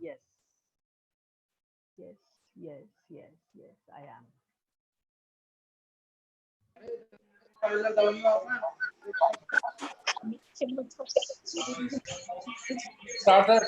Yes, yes, yes, yes, yes, I am. Starter.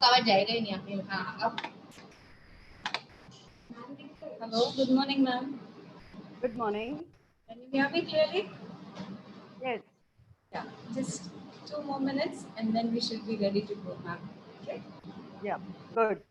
आवाज जाएगा ही नहीं आप में। हाँ अब hello good morning ma'am Good morning. can you hear me clearly Yes. yeah just 2 more minutes and then we should be ready to go ma'am okay Yeah. Good.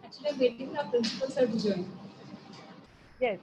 actually I'm waiting for our principal sir to join Yes.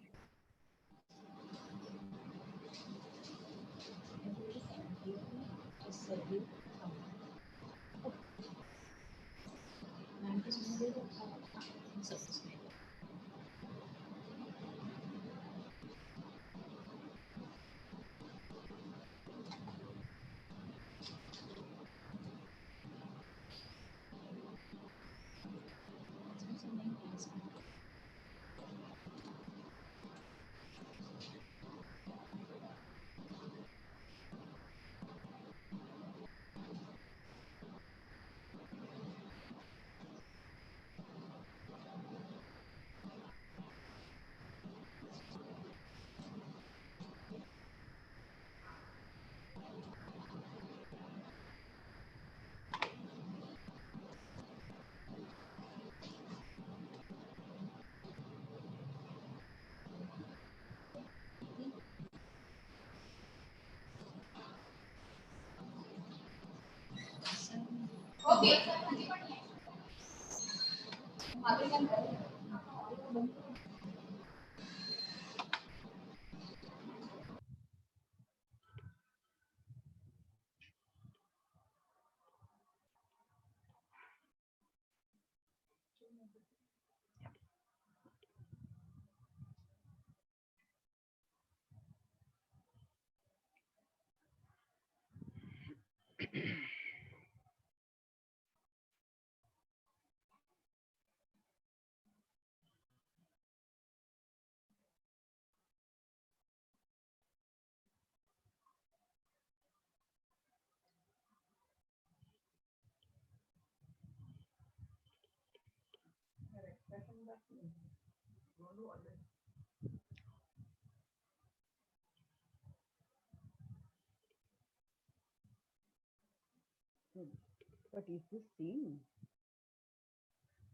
What is this scene?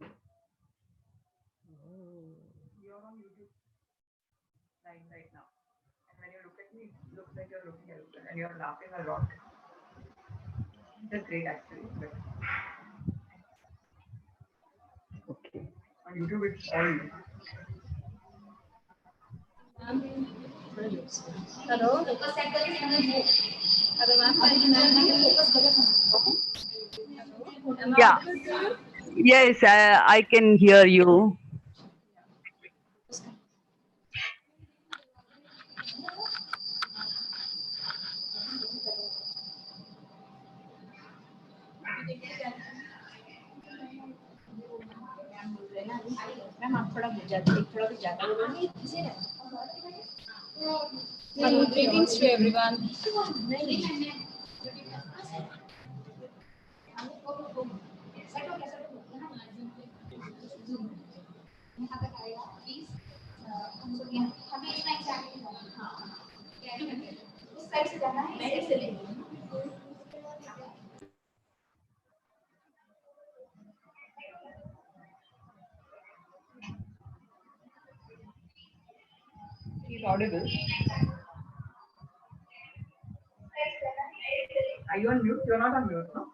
Oh. You're on YouTube right now. And when you look at me, it looks like you're looking at it and you're laughing a lot. That's great actually. But okay. On YouTube it's all you. hello hello ma'am am I Yeah. audible to you Yes, I can hear you. Ma'am आप थोड़ा गुजराती थोड़ा भी ज्यादा बोलोगे hello greetings to everyone He's audible. Are you on mute? You're not on mute, no?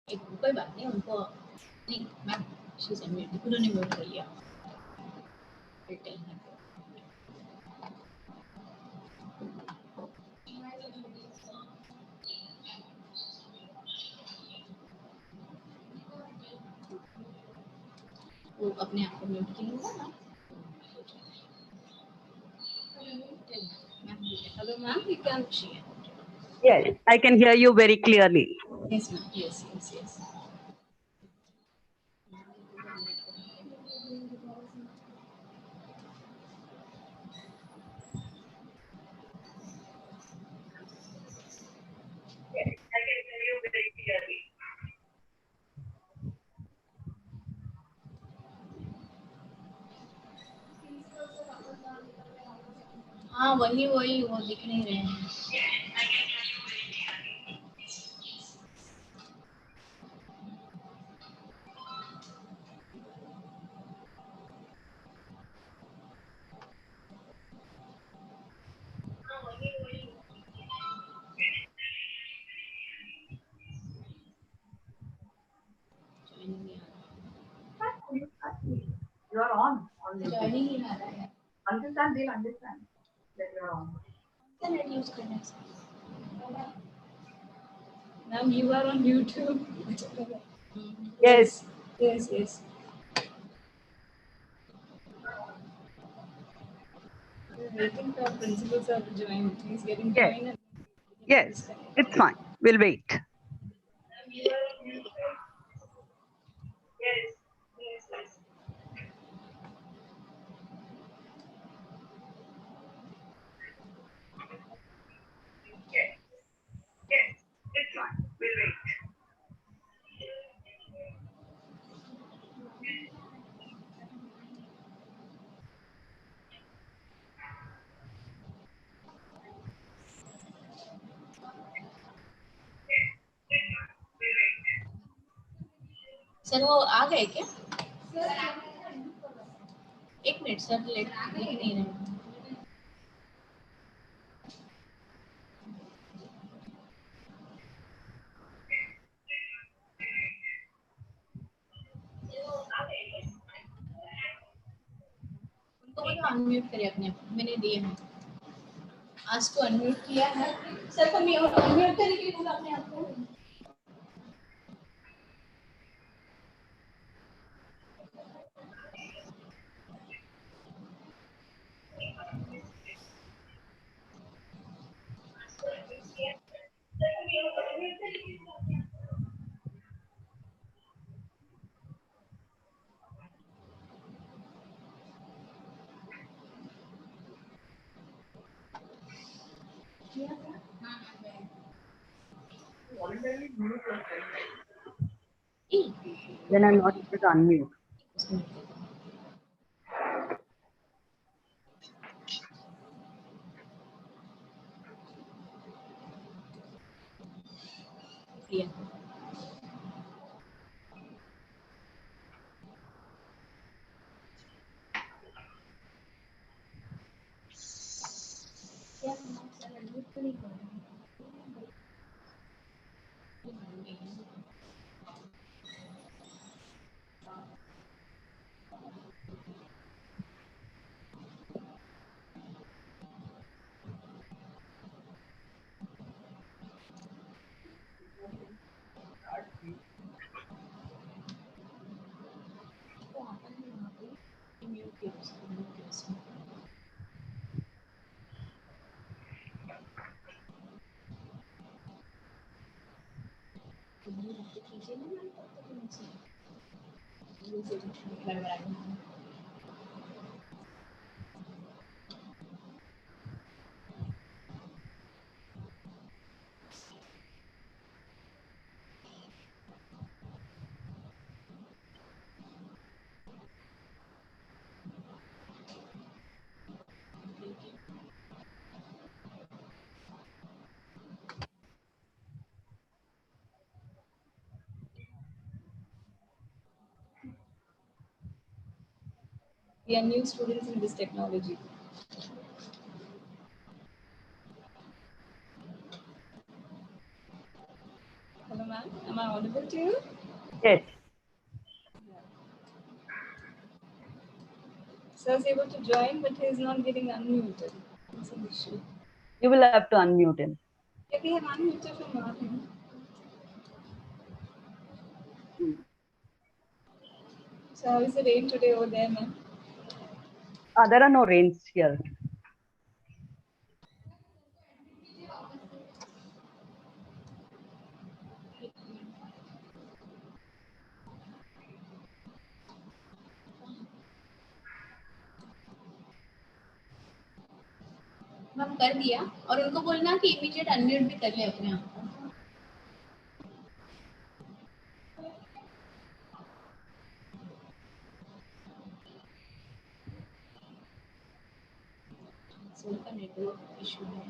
कोई बात नहीं उनको नहीं मैम शी इज अनम्यूट उन्होंने म्यूट कर लिया वो अपने आप को म्यूट किया होगा ना hello ma'am you can share Yes, I can hear you very clearly. yes ma'am yes I can hear you very clearly. हाँ वही वो दिख नहीं रहे हैं You are on. जॉइनिंग ही आ रहा है Understand, they'll understand that you are on. Internet use करने से ma'am you are on YouTube Yes. yes we're waiting for principal sir to join he's getting Yes. joined and Yes, it's fine. We'll wait. Yes, it's fine. We'll wait. Sir वो आ गए क्या एक minute sir late नहीं रहे उनको बोलो unmute करिए अपने आप मैंने दिए हैं आज तो अनम्यूट किया है सर को म्यूट अनम्यूट करके बोला अपने आप को Voluntarily mute yourself. Then I'm not able to unmute. Yeah. We are new students in this technology. Hello. ma'am. Am I audible to you? Yes. Sir is able to join, but he is not getting unmuted. That's an issue. You will have to unmute him. Yeah, we have unmuted from our end. So how is the rain today over there, ma'am? There are no rains here. Ma'am कर दिया और उनको बोलना कि immediate unmute भी कर ले अपने आप को सो उनका नेटवर्क इशू है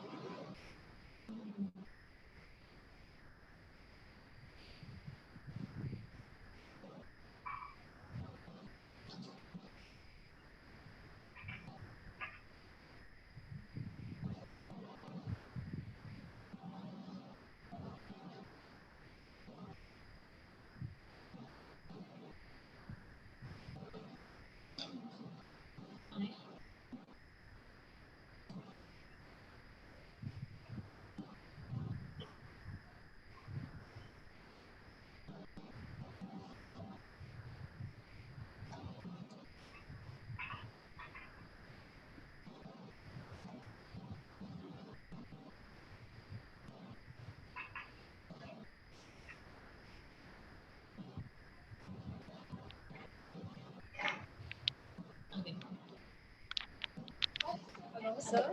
hello sir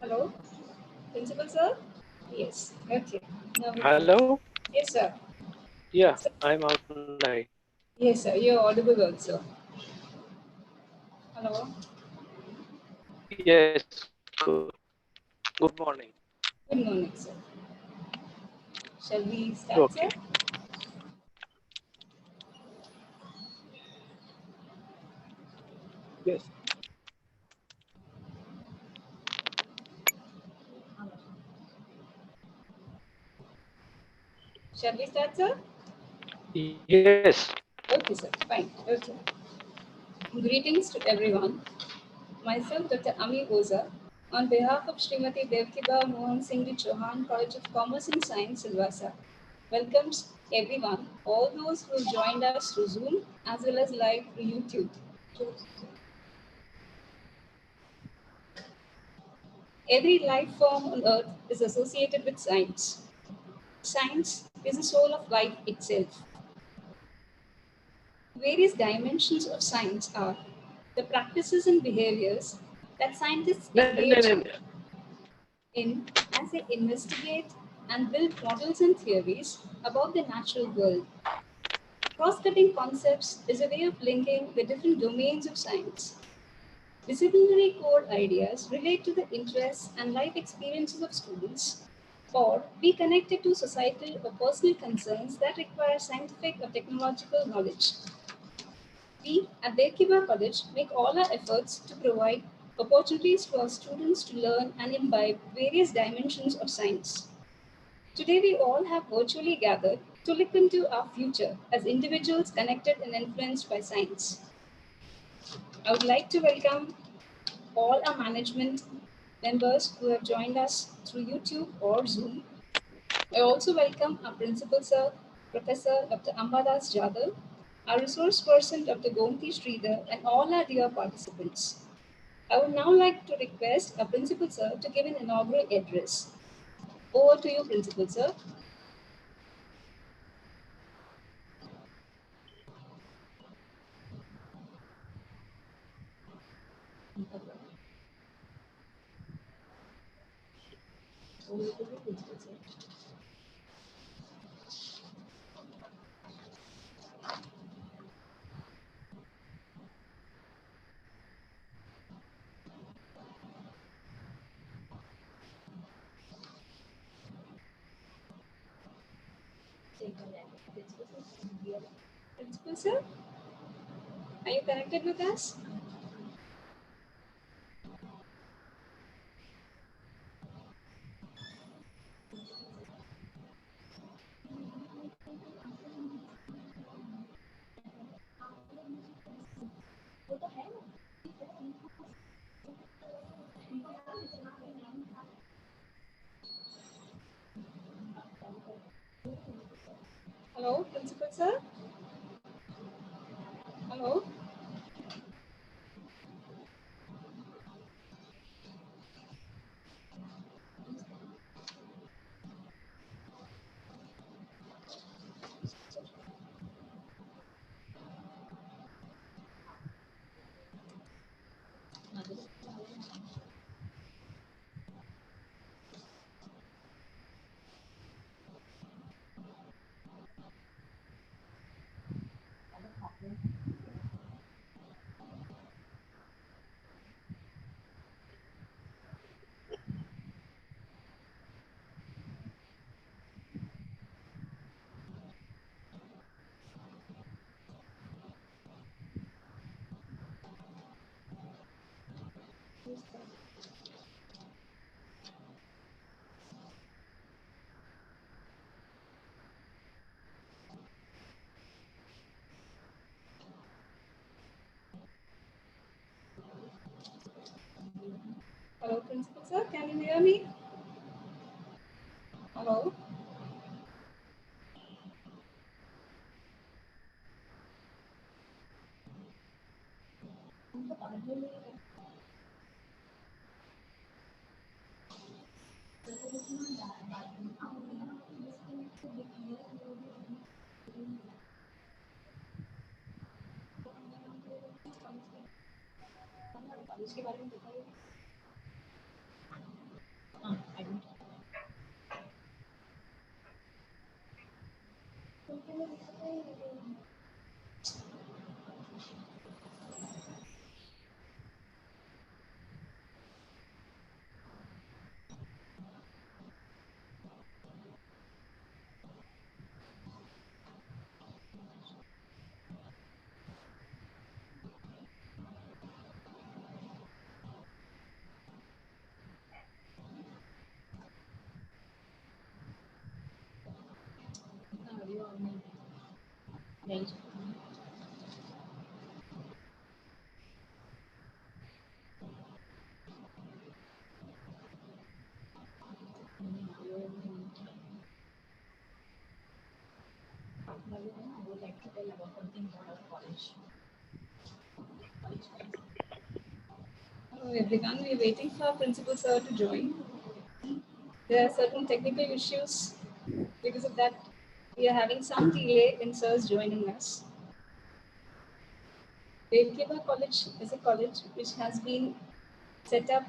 hello principal sir yes okay now we can Hello? yes sir Yeah, I'm online. yes sir you're audible also hello Yes, good morning. good morning sir shall we start Okay. sir Yes. shall we start sir Yes. okay sir fine okay greetings to everyone. Myself, Dr. Ami Oza, on behalf of Srimati Devkiba Mohan Singh Ji Chauhan College of Commerce and Science, Silvassa, welcomes everyone, all those who have joined us through Zoom as well as live through YouTube. Every life form on earth is associated with science. Science is the soul of life itself. Various dimensions of science are the practices and behaviors that scientists No, no, engage no, no. in as they investigate and build models and theories about the natural world. Cross-cutting concepts is a way of linking the different domains of science. Disciplinary core ideas relate to the interests and life experiences of students or be connected to societal or personal concerns that require scientific or technological knowledge. We at Bekiba College make all our efforts to provide opportunities for our students to learn and imbibe various dimensions of science. Today, we all have virtually gathered to look into our future as individuals connected and influenced by science. I would like to welcome all our management members who have joined us through YouTube or Zoom. I also welcome our principal sir, Professor Dr. Ambadas Jadhav, our resource person, Dr. Gomti Sridhar, and all our dear participants. I would now like to request our principal sir to give an inaugural address. Over to you, principal sir. Over to you, principal sir. Principal sir, are you connected with us? sir? Hello? Hello, Principal sir, can you hear me? Hello? Hello everyone, we're waiting for Principal Sir to join. There are certain technical issues. Because of that, we are having some delay in Sir's joining us. Haber-Bosch College is a college which has been set up,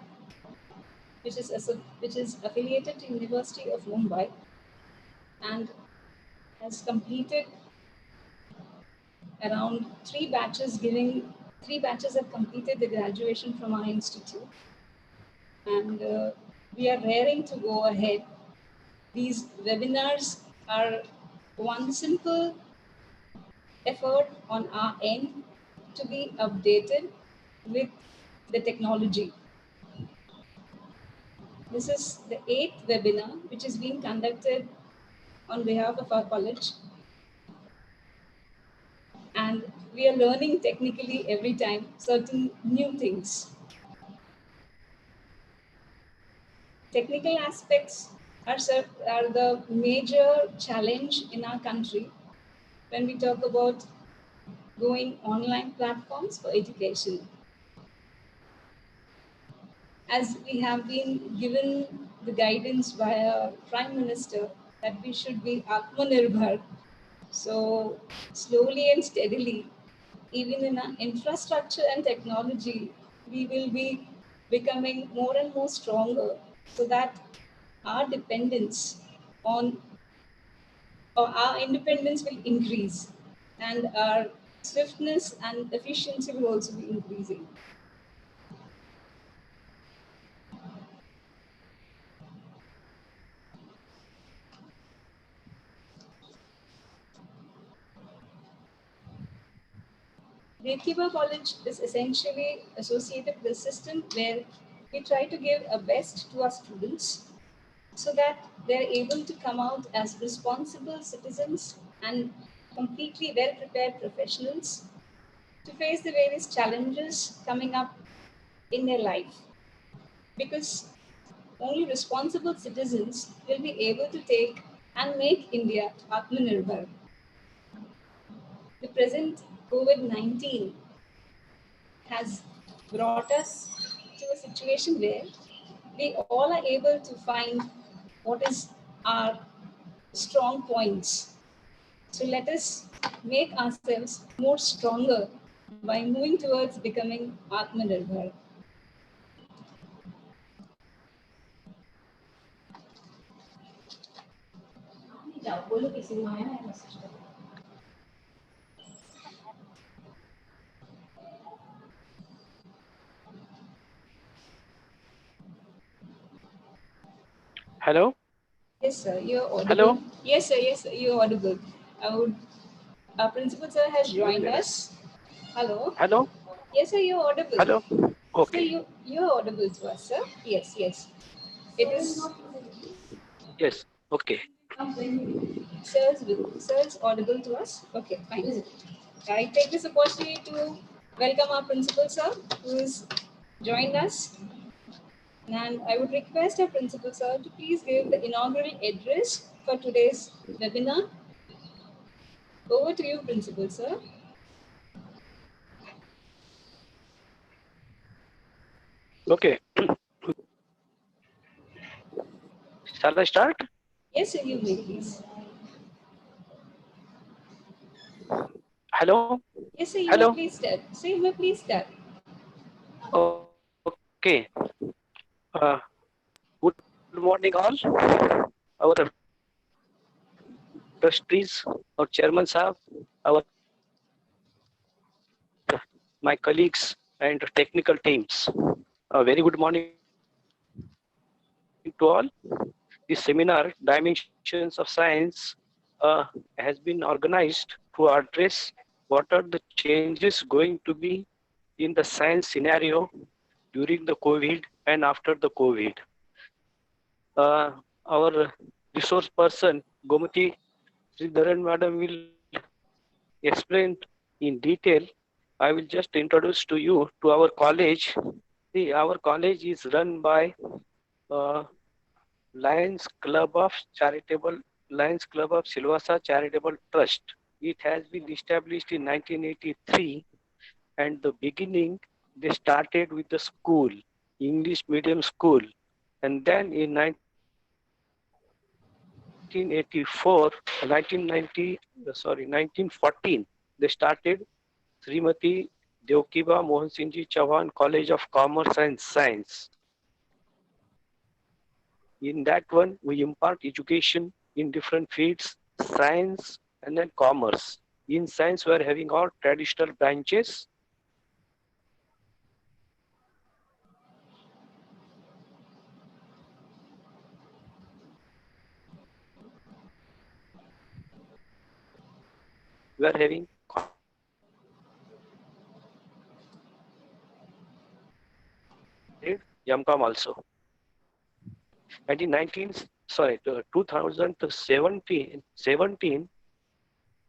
which is affiliated to University of Mumbai and has completed around three batches have completed the graduation from our institute, and we are raring to go ahead. These webinars are one simple effort on our end to be updated with the technology. This is the 8th webinar which is being conducted on behalf of our college, and we are learning technically every time certain new things. Technical aspects are the major challenge in our country when we talk about going online platforms for education. As we have been given the guidance by our Prime Minister that we should be Atmanirbhar, so slowly and steadily, even in our infrastructure and technology, we will be becoming more and more stronger so that our dependence on or our independence will increase and our swiftness and efficiency will also be increasing. Gatekeeper College is essentially associated with a system where we try to give our best to our students so that they're able to come out as responsible citizens and completely well prepared professionals to face the various challenges coming up in their life. Because only responsible citizens will be able to take and make India Atmanirbhar. The present COVID-19 has brought us to a situation where we all are able to find what is our strong points. So let us make ourselves more stronger by moving towards becoming Atmanirbhar. Hello? Yes, sir, you're audible. Hello? Yes, sir, you're audible. I would, our principal sir has joined us. Hello. Hello? Yes, sir, you're audible. Hello? Sir, Okay. you're audible to us, sir. Yes. It is Yes. Okay. sir's audible to us. Okay, fine. I take this opportunity to welcome our principal sir who has joined us. And I would request our principal sir to please give the inaugural address for today's webinar. Over to you, principal sir. Okay. Shall I start? Yes, sir, you may please. Hello? Yes, sir, you may Hello? please start. Sir, you may please start. Okay. Uh, good morning, all. Our trustees, our chairman, sir, our my colleagues and technical teams. A very good morning to all. This seminar, Dimensions of Science, has been organized to address what are the changes going to be in the science scenario during the COVID and after the COVID. Our resource person, Gomati Sridharan Madam, will explain in detail. I will just introduce to you to our college. See, our college is run by uh, Lions Club of Charitable Lions Club of Silvassa Charitable Trust. It has been established in 1983, and the beginning they started with the school, English medium school, and then in 1984, 1914, they started Srimati Devkiba Mohan Singh Ji Chauhan College of Commerce and Science. In that one, we impart education in different fields, science and then commerce. In science, we are having all traditional branches. We are having YamCom also. And in 2017,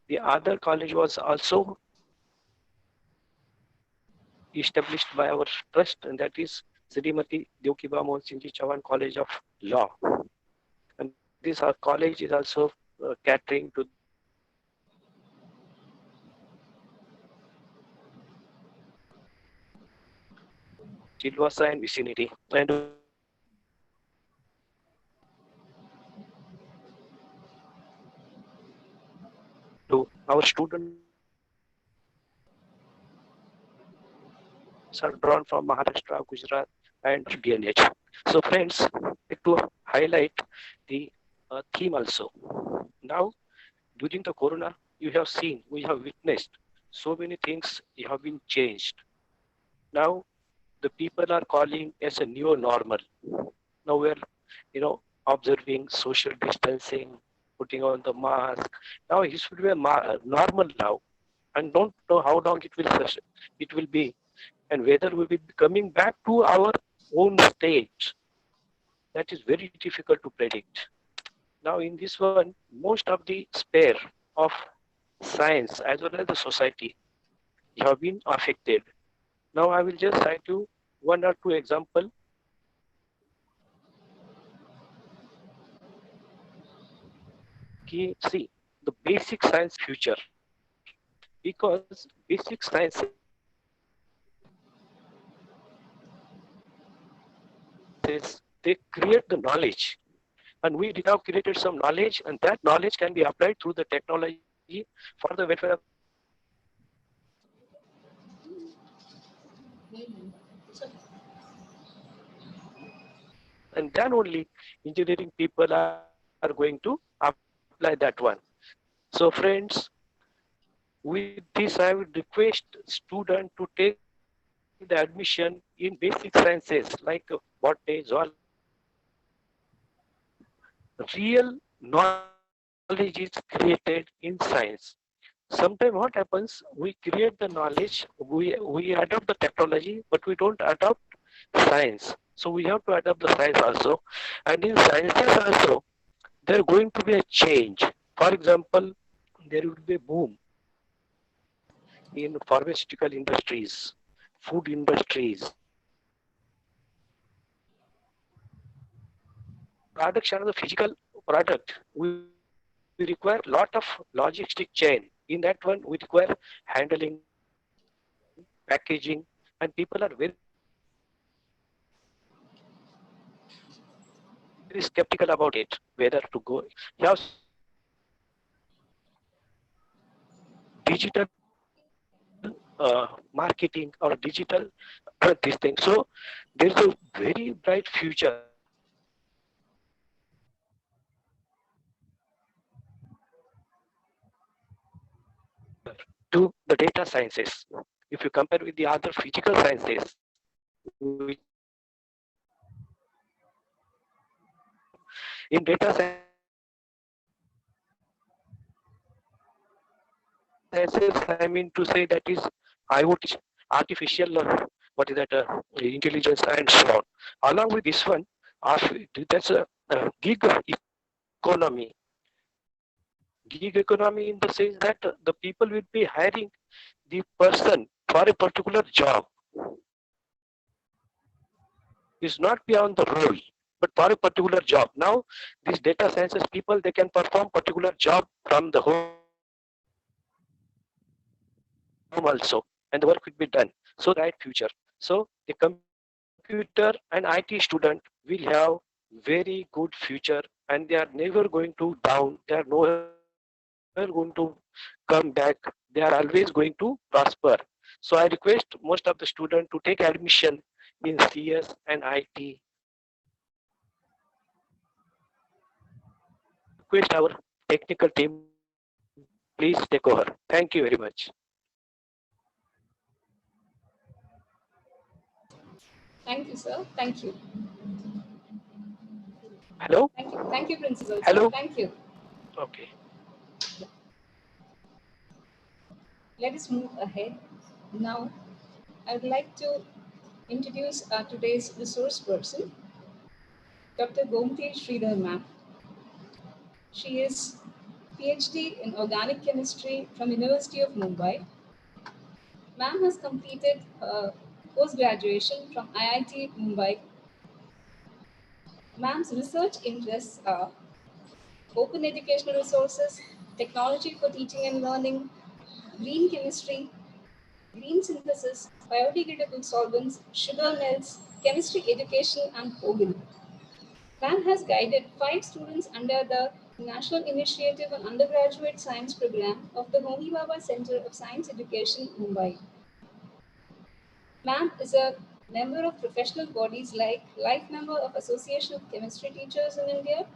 the other college was also established by our trust, and that is Srimati Devkiba Mohan Singh Ji Chauhan College of Law. And this our college is also catering to the Silvassa and vicinity. And our students are drawn from Maharashtra, Gujarat, and DNH. So friends, I would like to highlight the theme also. Now, during the corona, you have seen, we have witnessed so many things have been changed. Now, the people are calling as a new normal. Now we're, observing social distancing, putting on the mask. Now it should be normal now, and don't know how long it will be, and whether we will be coming back to our own state. That is very difficult to predict. Now in this one, most of the sphere of science as well as the society have been affected. Now I will just cite you one or two example. See, the basic science future. because basic sciences they create the knowledge, and we have created some knowledge, and that knowledge can be applied through the technology for the welfare of the society. And then only engineering people are going to apply that one. So friends, with this I would request student to take the admission in basic sciences like botany, zoology, real knowledge is created in science. Sometimes what happens, we create the knowledge, we adopt the technology, but we don't adopt science. So we have to adopt the science also. And in sciences also, there going to be a change. For example, there will be a boom in pharmaceutical industries, food industries, production of the physical product. We require lot of logistic chain. In that one, we require handling, packaging, and people are very skeptical about it. Whether to go, you have some digital marketing or digital this thing. So there's a very bright future to the data sciences. If you compare with the other physical sciences, which are in data sciences, I mean to say that is IoT, artificial, what is that, intelligence and so on. Along with this one, that's a gig economy. Gig economy in the sense that the people will be hiring the person for a particular job. Is not beyond the role, but for a particular job. Now, these data sciences people, they can perform particular job from the home also, and the work will be done. So that's a bright future. So the computer and IT student will have very good future, and they are never going to down. They are never going to come back. They are always going to prosper. So I request most of the student to take admission in CS and IT. And I request our technical team, please take over. Thank you very much. Thank you, sir. Thank you. Hello? Thank you. Thank you, Principal, sir. Hello? Thank you. Okay. Let us move ahead. Now, I would like to introduce today's resource person, Dr. Gomti Sridhar ma'am. She is PhD in Organic Chemistry from University of Mumbai. Ma'am has completed her post-graduation from IIT Mumbai. Ma'am's research interests are open educational resources, technology for teaching and learning, green chemistry, green synthesis, biodegradable solvents, sugar mills, chemistry education, and Hogan. Ma'am has guided 5 students under the National Initiative on Undergraduate Science Program of the Homi Bhabha Center of Science Education, Mumbai. Ma'am is a member of professional bodies like Life Member of Association of Chemistry Teachers in India,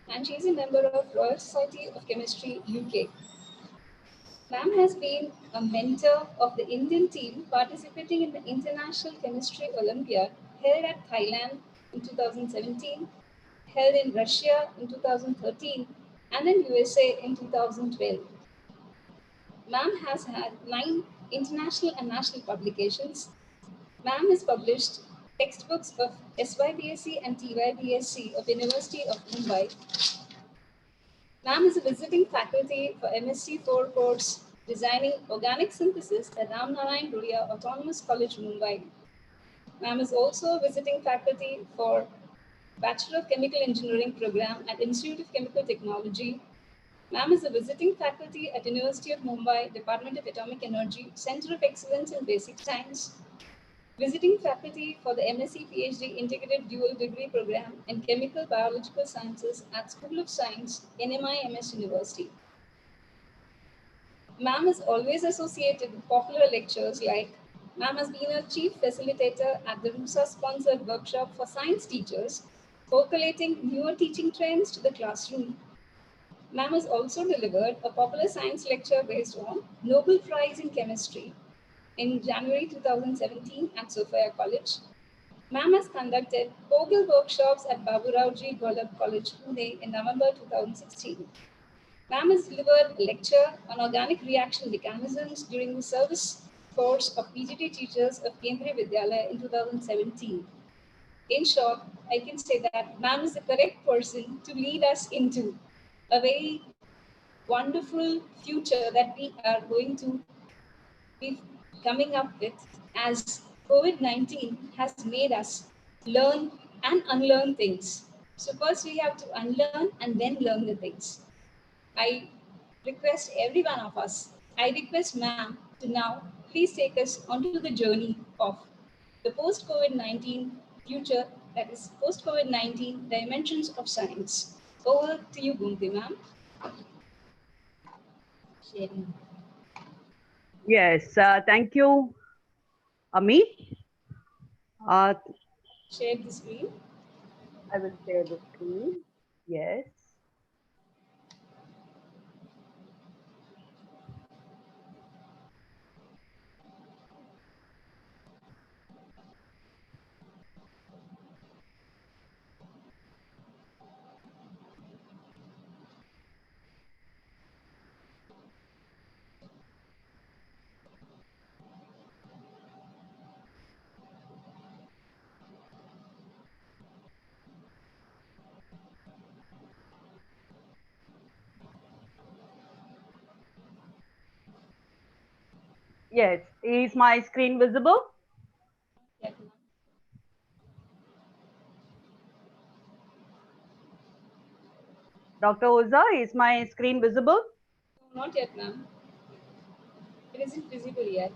and she is a member of Royal Society of Chemistry, UK. Ma'am has been a mentor of the Indian team participating in the International Chemistry Olympiad held at Thailand in 2017, held in Russia in 2013, and in USA in 2012. Ma'am has had 9 international and national publications. Ma'am has published textbooks of SYBSc and TYBSc of University of Mumbai. Ma'am is a visiting faculty for MSc 4 course Designing Organic Synthesis at Ram Narayan Ruria Autonomous College, Mumbai. Ma'am is also a visiting faculty for Bachelor of Chemical Engineering program at Institute of Chemical Technology, Ma'am is a visiting faculty at University of Mumbai, Department of Atomic Energy, Center of Excellence in Basic Science. Visiting faculty for the MSc PhD Integrated Dual Degree Program in Chemical Biological Sciences at School of Science, NMI-MS University. Ma'am is always associated with popular lectures like Ma'am has been a chief facilitator at the RUSA sponsored workshop for science teachers, percolating newer teaching trends to the classroom. Ma'am has also delivered a popular science lecture based on Nobel Prize in Chemistry in January 2017 at Sophia College. Ma'am has conducted Vogel workshops at Baburauji Golab College, Pune in November 2016. Ma'am has delivered a lecture on organic reaction mechanisms during the service course of PGT teachers of Kendriya Vidyalaya in 2017. In short, I can say that ma'am is the correct person to lead us into a very wonderful future that we are going to be coming up with as COVID 19 has made us learn and unlearn things. So, first we have to unlearn and then learn the things. I request every one of us, I request ma'am to now please take us onto the journey of the post COVID 19 future, that is, post COVID 19 dimensions of science. Over to you, Gumti ma'am. Sharing. Yes, thank you, Ami. Uh, Share the screen. I will share the screen. Yes. Yes. Is my screen visible? Yeah, ma'am. Dr. Oza, is my screen visible? No, not yet, ma'am. It isn't visible yet.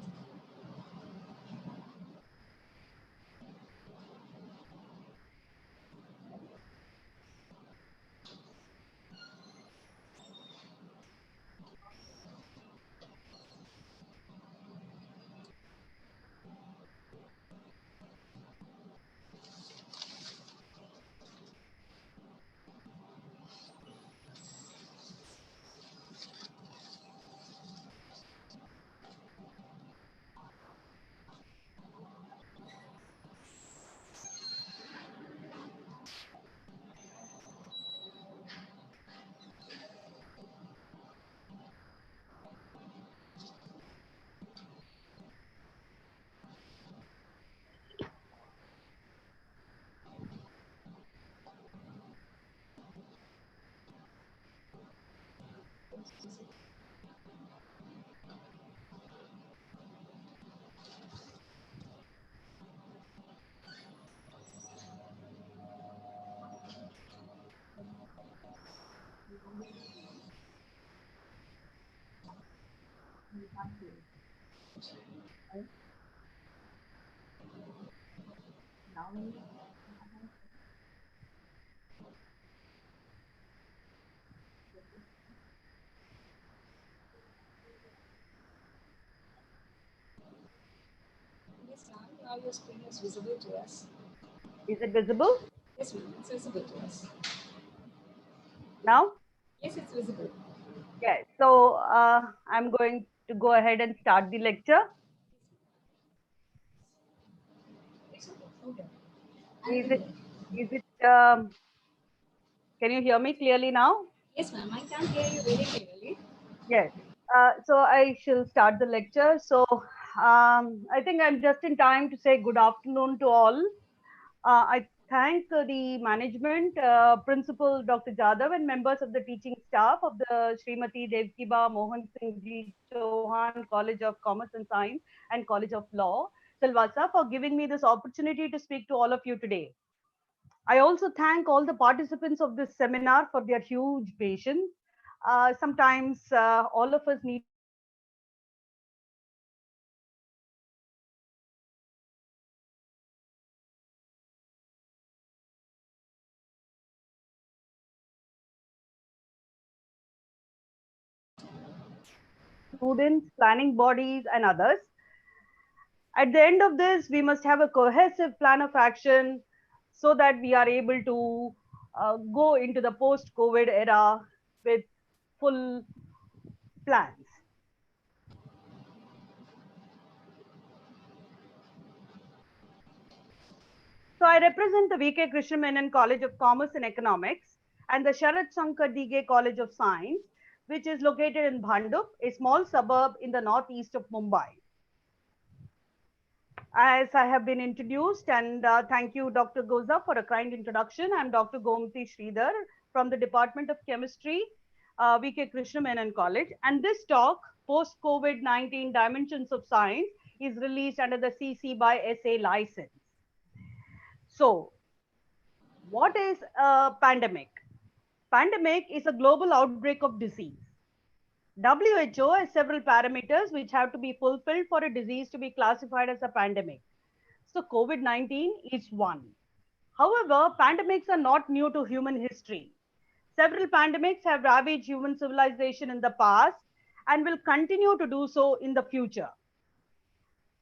Yes, ma'am. Now your screen is visible to us. Is it visible Yes, ma'am. It's visible to us. now? Yes, it's visible. Yes. So I'm going to go ahead and start the lecture. Is it? Is it? Can you hear me clearly now? Yes, ma'am. I can hear you very clearly. Yes. So I shall start the lecture. So I think I'm just in time to say good afternoon to all. I thank the management, Principal Dr. Jadhav, and members of the teaching staff of the Srimati Devkiba Mohan Singh Ji Chauhan College of Commerce and Science and College of Law, Silvassa, for giving me this opportunity to speak to all of you today. I also thank all the participants of this seminar for their huge patience. Sometimes all of us need to take responsibility for our students, planning bodies, and others. At the end of this, we must have a cohesive plan of action so that we are able to go into the post COVID era with full plans. So I represent the VK Krishna Menon College of Commerce and Economics and the Sharat Shankar Dige College of Science, which is located in Bhandup, a small suburb in the northeast of Mumbai. As I have been introduced, and thank you, Dr. Goza, for a kind introduction. I'm Dr. Gomati Sridhar from the Department of Chemistry, VK Krishna Menon College. And this talk, Post COVID-19 Dimensions of Science, is released under the CC by SA license. So, what is a pandemic? Pandemic is a global outbreak of disease. WHO has several parameters which have to be fulfilled for a disease to be classified as a pandemic. So COVID-19 is one. However, pandemics are not new to human history. Several pandemics have ravaged human civilization in the past and will continue to do so in the future.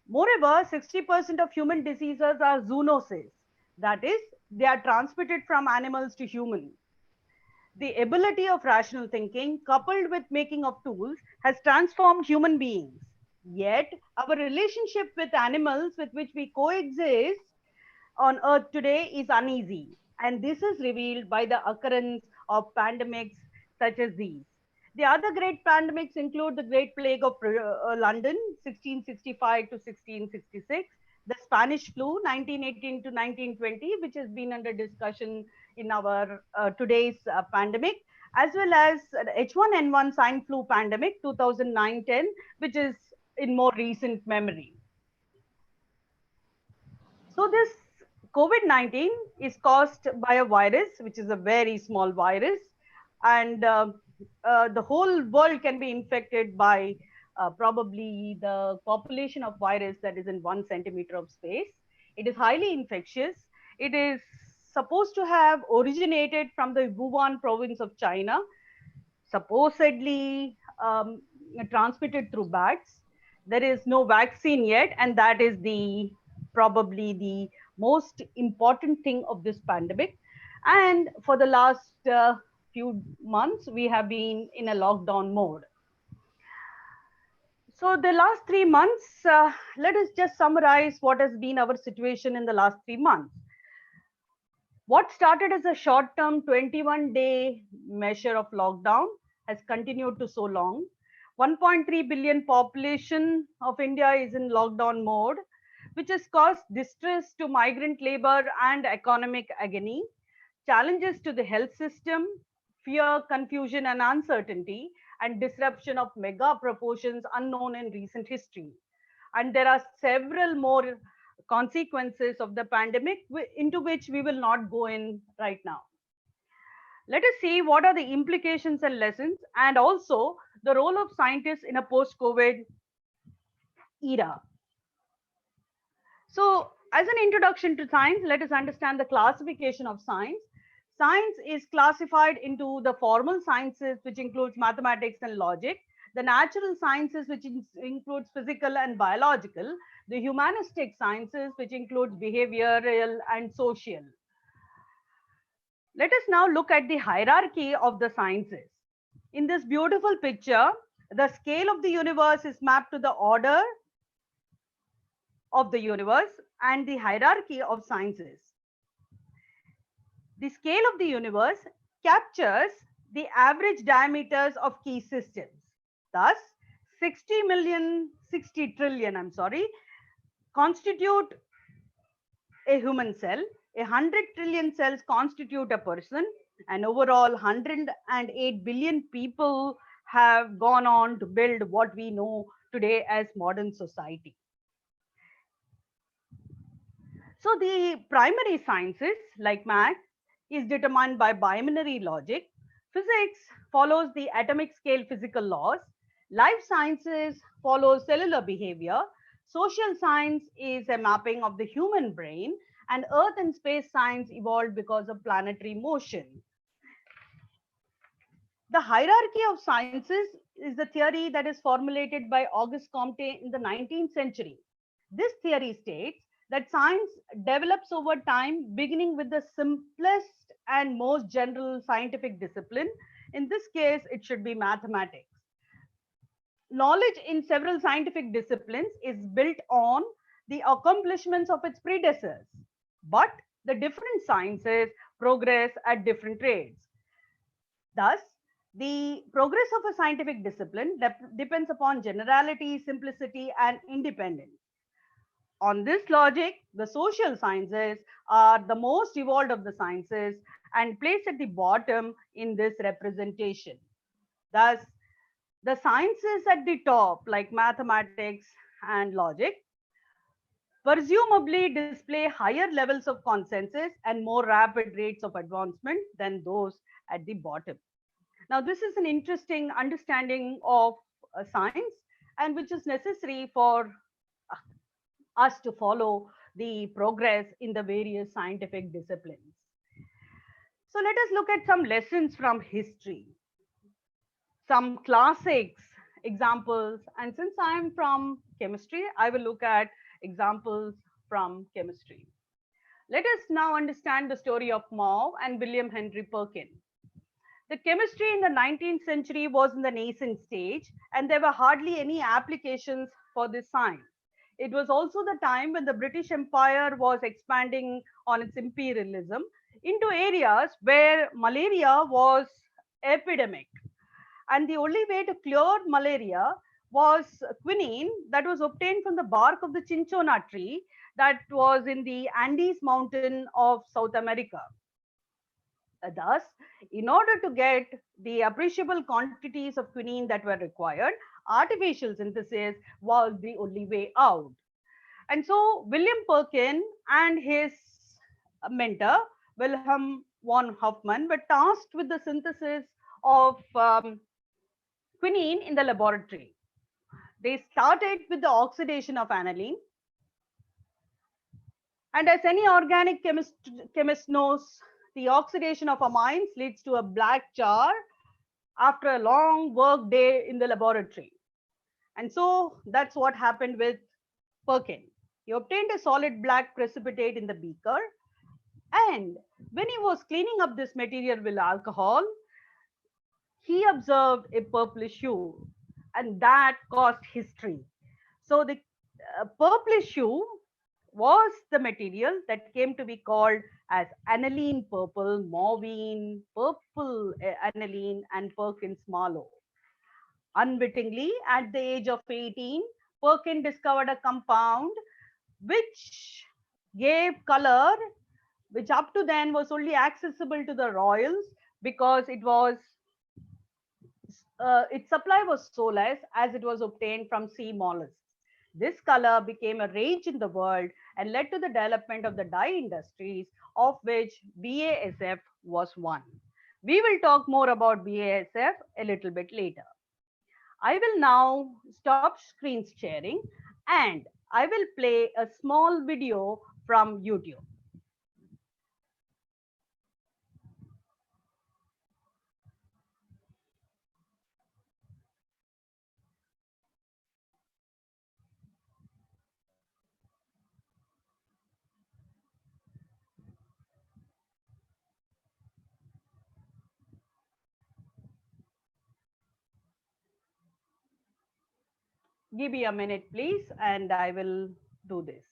Moreover, 60% of human diseases are zoonoses. That is, they are transmitted from animals to human. The ability of rational thinking, coupled with making of tools, has transformed human beings. Yet, our relationship with animals with which we coexist on Earth today is uneasy. And this is revealed by the occurrence of pandemics such as these. The other great pandemics include the Great Plague of London, 1665 to 1666, the Spanish flu, 1918 to 1920, which has been under discussion in our today's pandemic, as well as H1N1 swine flu pandemic, 2009-10, which is in more recent memory. So this COVID-19 is caused by a virus, which is a very small virus, and the whole world can be infected by probably the population of virus that is in 1 centimeter of space. It is highly infectious. It is supposed to have originated from the Wuhan province of China, supposedly transmitted through bats. There is no vaccine yet, and that is the probably the most important thing of this pandemic. And for the last few months, we have been in a lockdown mode. So the last 3 months, let us just summarize what has been our situation in the last 3 months. What started as a short-term 21-day measure of lockdown has continued to so long. 1.3 billion population of India is in lockdown mode, which has caused distress to migrant labor and economic agony, challenges to the health system, fear, confusion, and uncertainty, and disruption of mega proportions unknown in recent history. And there are several more consequences of the pandemic into which we will not go in right now. Let us see what are the implications and lessons, and also the role of scientists in a post-COVID era. So, as an introduction to science, let us understand the classification of science. Science is classified into the formal sciences, which includes mathematics and logic, the natural sciences, which includes physical and biological, the humanistic sciences, which includes behavioral and social. Let us now look at the hierarchy of the sciences. In this beautiful picture, the scale of the universe is mapped to the order of the universe and the hierarchy of sciences. The scale of the universe captures the average diameters of key systems. Thus, 60 trillion, constitute a human cell, 100 trillion cells constitute a person, and overall 108 billion people have gone on to build what we know today as modern society. So the primary sciences like math is determined by binary logic. Physics follows the atomic scale physical laws. Life sciences follows cellular behavior. Social science is a mapping of the human brain, and earth and space science evolved because of planetary motion. The hierarchy of sciences is the theory that is formulated by Auguste Comte in the 19th century. This theory states that science develops over time, beginning with the simplest and most general scientific discipline. In this case, it should be mathematics. Knowledge in several scientific disciplines is built on the accomplishments of its predecessors, but the different sciences progress at different rates. Thus, the progress of a scientific discipline depends upon generality, simplicity, and independence. On this logic, the social sciences are the most evolved of the sciences and placed at the bottom in this representation. Thus, the sciences at the top, like mathematics and logic, presumably display higher levels of consensus and more rapid rates of advancement than those at the bottom. Now, this is an interesting understanding of science and which is necessary for us to follow the progress in the various scientific disciplines. So, let us look at some lessons from history, some classics, examples. And since I am from chemistry, I will look at examples from chemistry. Let us now understand the story of Mauve and William Henry Perkin. The chemistry in the 19th century was in the nascent stage, and there were hardly any applications for this science. It was also the time when the British Empire was expanding on its imperialism into areas where malaria was epidemic. And the only way to cure malaria was quinine that was obtained from the bark of the cinchona tree that was in the Andes mountain of South America. Thus, in order to get the appreciable quantities of quinine that were required, artificial synthesis was the only way out. And so, William Perkin and his mentor, Wilhelm von Hofmann, were tasked with the synthesis of quinine in the laboratory. They started with the oxidation of aniline. And as any organic chemist knows, the oxidation of amines leads to a black char after a long work day in the laboratory. And so that's what happened with Perkin. He obtained a solid black precipitate in the beaker. And when he was cleaning up this material with alcohol, he observed a purplish hue, and that caused history. So the purplish hue was the material that came to be called as aniline purple, mauvine, purple aniline, and Perkins Marlowe. Unwittingly, at the age of 18, Perkin discovered a compound which gave color, which up to then was only accessible to the royals because its supply was so less as it was obtained from sea mollusks. This color became a rage in the world and led to the development of the dye industries, of which BASF was one. We will talk more about BASF a little bit later. I will now stop screen sharing and I will play a small video from YouTube. Give me a minute, please, and I will do this.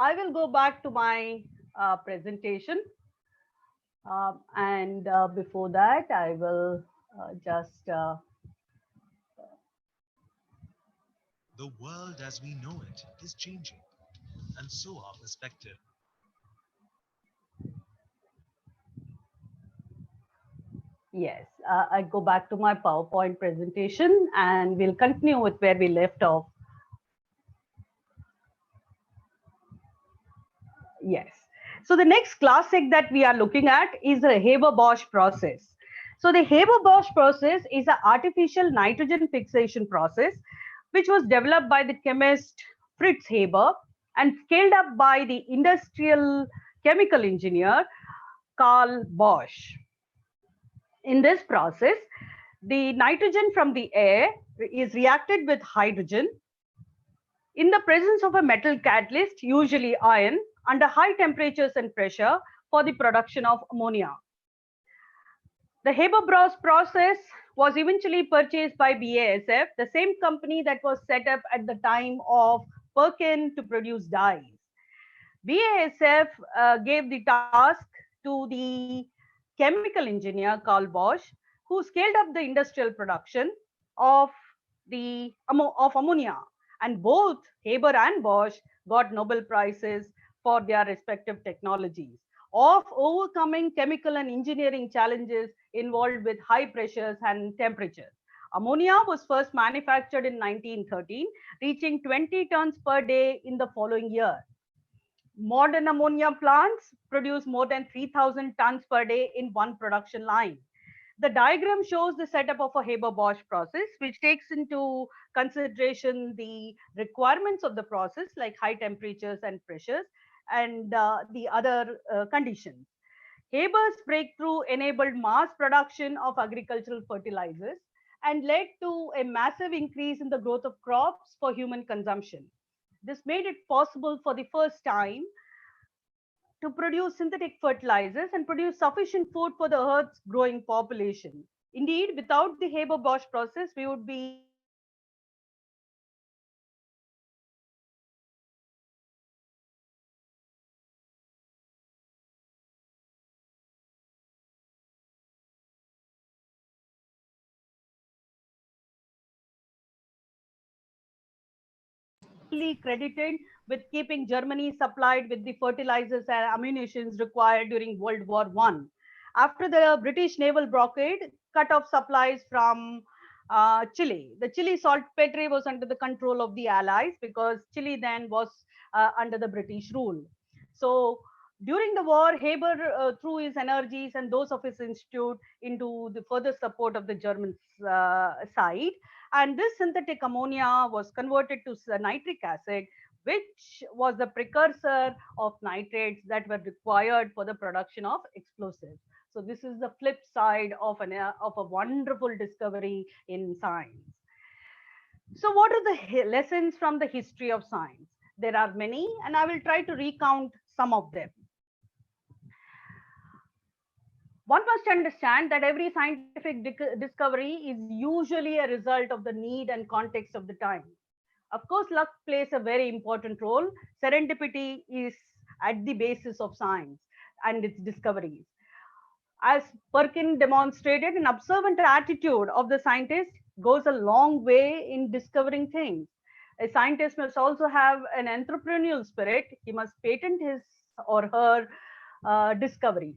I will go back to my presentation. And before that, I will just The world as we know it is changing, and so our perspective. yes, I go back to my PowerPoint presentation and we'll continue with where we left off. Yes. So the next classic that we are looking at is the Haber-Bosch process. So the Haber-Bosch process is an artificial nitrogen fixation process which was developed by the chemist Fritz Haber and scaled up by the industrial chemical engineer Carl Bosch. In this process, the nitrogen from the air is reacted with hydrogen in the presence of a metal catalyst, usually iron, under high temperatures and pressure for the production of ammonia. The Haber-Bosch process was eventually purchased by BASF, the same company that was set up at the time of Perkin to produce dyes. BASF gave the task to the chemical engineer Carl Bosch, who scaled up the industrial production of of ammonia. And both Haber and Bosch got Nobel Prizes for their respective technologies of overcoming chemical and engineering challenges involved with high pressures and temperatures. Ammonia was first manufactured in 1913, reaching 20 tons per day in the following year. Modern ammonia plants produce more than 3,000 tons per day in one production line. The diagram shows the setup of a Haber-Bosch process, which takes into consideration the requirements of the process, like high temperatures and pressures, and the other conditions. Haber's breakthrough enabled mass production of agricultural fertilizers and led to a massive increase in the growth of crops for human consumption. This made it possible for the first time to produce synthetic fertilizers and produce sufficient food for the Earth's growing population. Indeed, without the Haber-Bosch process, we would be credited with keeping Germany supplied with the fertilizers and ammunitions required during World War I. After the British naval blockade cut off supplies from Chile, the Chile saltpetre was under the control of the Allies because Chile then was under the British rule. So during the war, Haber threw his energies and those of his institute into the further support of the German side. And this synthetic ammonia was converted to nitric acid, which was the precursor of nitrates that were required for the production of explosives. So this is the flip side of a wonderful discovery in science. So what are the lessons from the history of science? There are many, and I will try to recount some of them. One must understand that every scientific discovery is usually a result of the need and context of the time. Of course, luck plays a very important role. Serendipity is at the basis of science and its discoveries. As Perkin demonstrated, an observant attitude of the scientist goes a long way in discovering things. A scientist must also have an entrepreneurial spirit. He must patent his or her discoveries.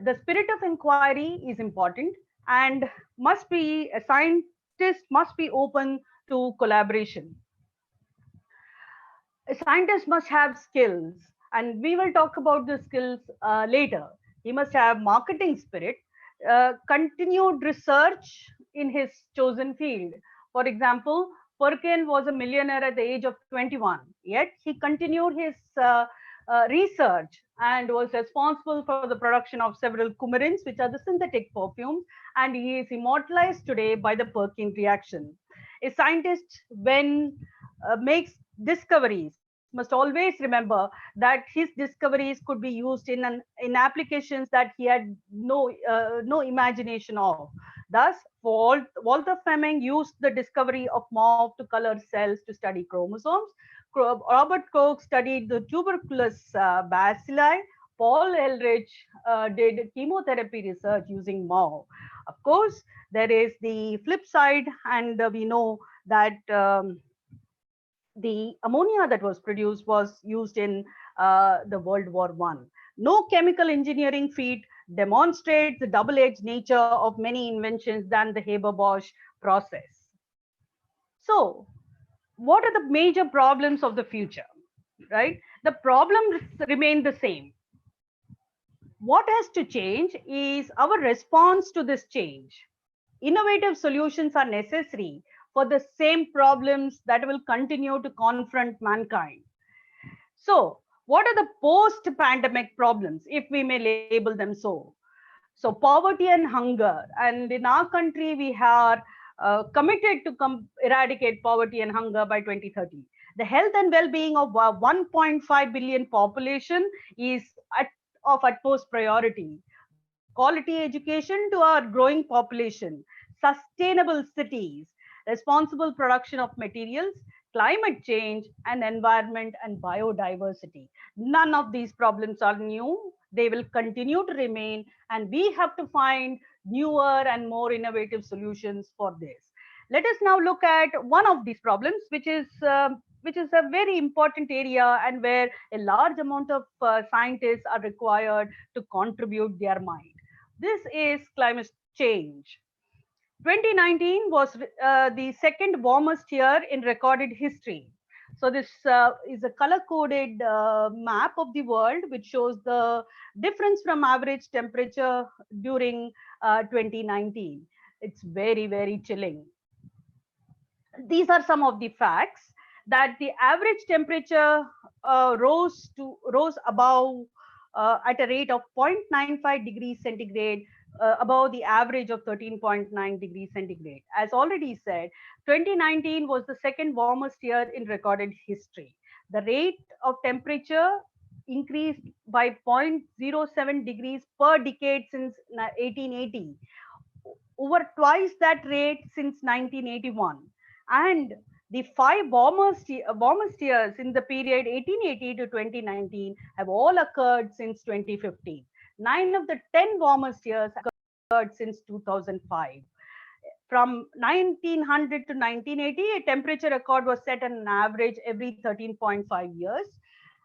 The spirit of inquiry is important and a scientist must be open to collaboration. A scientist must have skills, and we will talk about the skills later. He must have marketing spirit, continued research in his chosen field. For example, Perkin was a millionaire at the age of 21, yet he continued his research and was responsible for the production of several coumarins, which are the synthetic perfumes, and he is immortalized today by the Perkin reaction. A scientist, when makes discoveries, must always remember that his discoveries could be used in applications that he had no imagination of. Thus, Walter Fleming used the discovery of mauve to color cells to study chromosomes. Robert Koch studied the tuberculous bacilli. Paul Ehrlich did chemotherapy research using mauve. Of course, there is the flip side, and we know that the ammonia that was produced was used in the World War One. No chemical engineering feat demonstrates the double-edged nature of many inventions than the Haber-Bosch process. So, what are the major problems of the future? Right? The problems remain the same. What has to change is our response to this change. Innovative solutions are necessary for the same problems that will continue to confront mankind. So, what are the post pandemic problems, if we may label them so? So, poverty and hunger. And in our country, we are committed to eradicate poverty and hunger by 2030. The health and well being of 1.5 billion population is of utmost priority. Quality education to our growing population, sustainable cities, responsible production of materials, climate change, and environment and biodiversity. None of these problems are new. They will continue to remain, and we have to find newer and more innovative solutions for this. Let us now look at one of these problems, which is a very important area and where a large amount of scientists are required to contribute their mind. This is climate change. 2019 was the second warmest year in recorded history. So this is a color-coded map of the world, which shows the difference from average temperature during 2019. It's very, very chilling. These are some of the facts that the average temperature rose above at a rate of 0.95 degrees centigrade above the average of 13.9 degrees centigrade. As already said, 2019 was the second warmest year in recorded history. The rate of temperature increased by 0.07 degrees per decade since 1880, over twice that rate since 1981. And the five warmest years in the period 1880 to 2019 have all occurred since 2015. 9 of the 10 warmest years occurred since 2005. From 1900 to 1980, a temperature record was set on an average every 13.5 years.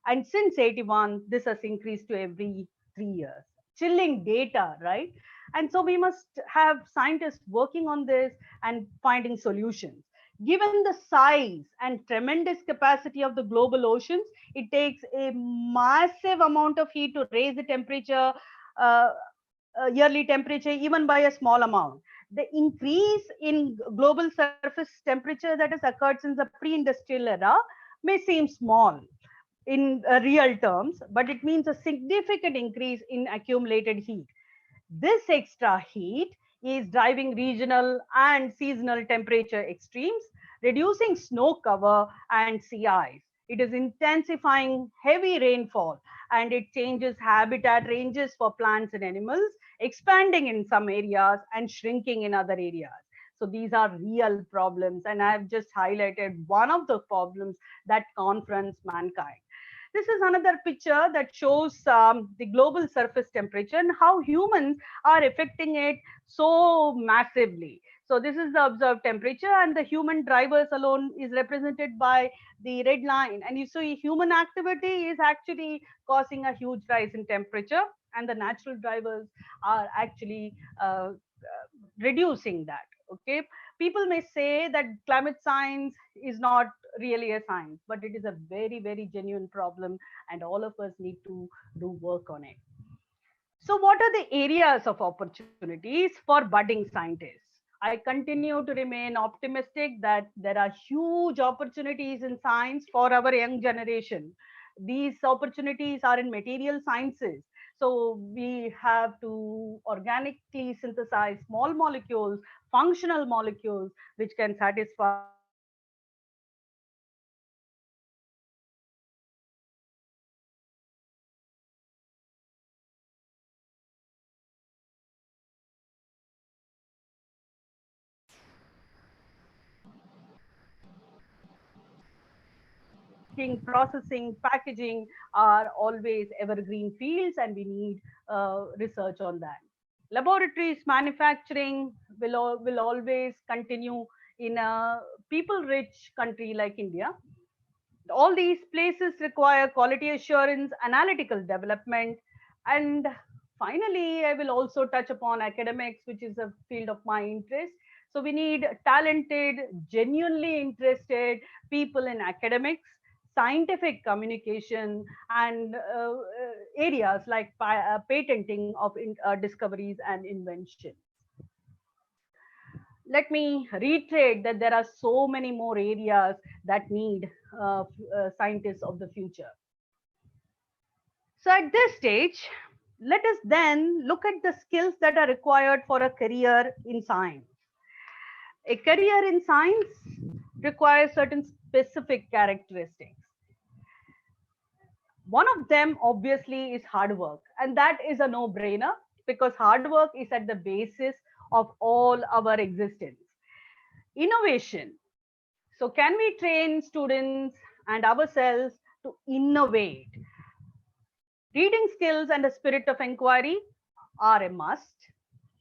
And since 81, this has increased to every 3 years. Chilling data, right? And so we must have scientists working on this and finding solutions. Given the size and tremendous capacity of the global oceans, it takes a massive amount of heat to raise the temperature, uh, yearly temperature, even by a small amount. The increase in global surface temperature that has occurred since the pre-industrial era may seem small in real terms, but it means a significant increase in accumulated heat. This extra heat is driving regional and seasonal temperature extremes, reducing snow cover and sea ice. It is intensifying heavy rainfall, and it changes habitat ranges for plants and animals, expanding in some areas and shrinking in other areas. So these are real problems, and I have just highlighted one of the problems that confronts mankind. This is another picture that shows the global surface temperature and how humans are affecting it so massively. So this is the observed temperature, and the human drivers alone is represented by the red line. And you see human activity is actually causing a huge rise in temperature, and the natural drivers are actually reducing that. Okay, people may say that climate science is not really a science, but it is a very, very genuine problem, and all of us need to do work on it. So, what are the areas of opportunities for budding scientists? I continue to remain optimistic that there are huge opportunities in science for our young generation. These opportunities are in material sciences. So, we have to organically synthesize small molecules, functional molecules, which can satisfy manufacturing, processing, packaging are always evergreen fields, and we need research on that. Laboratories, manufacturing will always continue in a people rich country like India. All these places require quality assurance, analytical development, and finally, I will also touch upon academics, which is a field of my interest. So, we need talented, genuinely interested people in academics, scientific communication, and areas like patenting of discoveries and inventions. Let me reiterate that there are so many more areas that need scientists of the future. So, at this stage, let us then look at the skills that are required for a career in science. A career in science requires certain specific characteristics. One of them, obviously, is hard work, and that is a no brainer because hard work is at the basis of all our existence. Innovation. So, can we train students and ourselves to innovate? Reading skills and a spirit of inquiry are a must.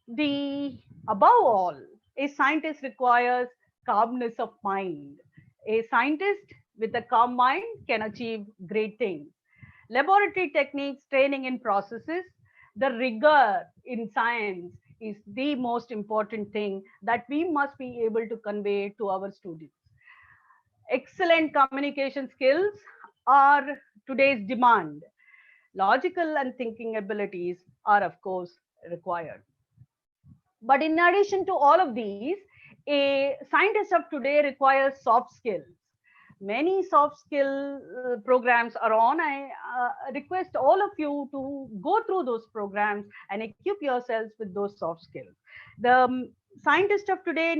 The above all, a scientist requires calmness of mind. A scientist with a calm mind can achieve great things. Laboratory techniques, training in processes, the rigor in science is the most important thing that we must be able to convey to our students. Excellent communication skills are today's demand. Logical and thinking abilities are, of course, required. But in addition to all of these, a scientist of today requires soft skills. Many soft skill programs are on. I request all of you to go through those programs and equip yourselves with those soft skills. The scientist of today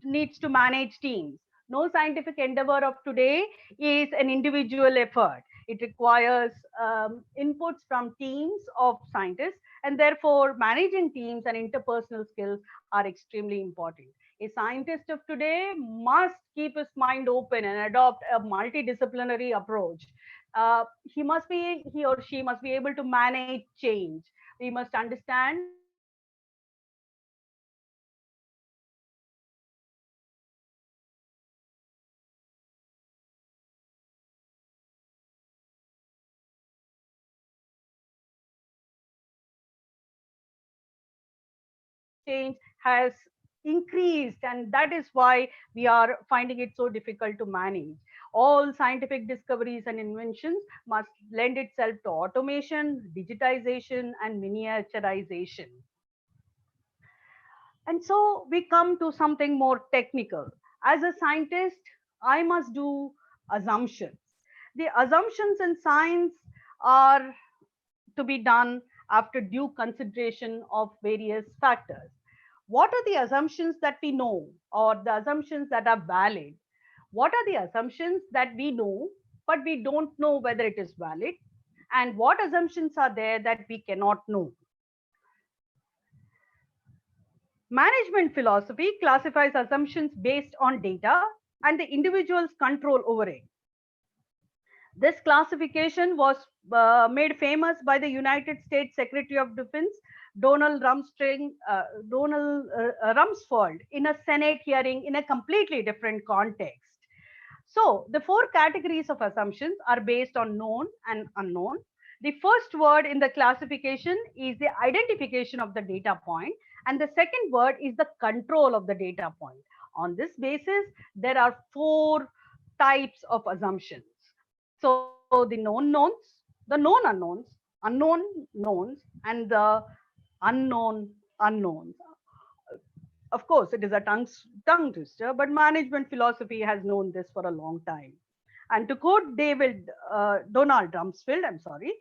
needs to manage teams. No scientific endeavor of today is an individual effort. It requires inputs from teams of scientists, and therefore managing teams and interpersonal skills are extremely important. A scientist of today must keep his mind open and adopt a multidisciplinary approach. He or she must be able to manage change. We must understand that change is change has increased, and that is why we are finding it so difficult to manage. All scientific discoveries and inventions must lend itself to automation, digitization, and miniaturization. And so we come to something more technical. As a scientist, I must do assumptions. The assumptions in science are to be done after due consideration of various factors. What are the assumptions that we know, or the assumptions that are valid? What are the assumptions that we know, but we don't know whether it is valid? And what assumptions are there that we cannot know? Management philosophy classifies assumptions based on data and the individual's control over it. This classification was made famous by the United States Secretary of Defense, Donald Rumsfeld, in a Senate hearing in a completely different context. So, the four categories of assumptions are based on known and unknown. The first word in the classification is the identification of the data point, and the second word is the control of the data point. On this basis, there are four types of assumptions. So the known knowns, the known unknowns, unknown knowns, and the unknown unknowns. Of course, it is a tongue twister, but management philosophy has known this for a long time. And to quote Donald Rumsfeld, I'm sorry,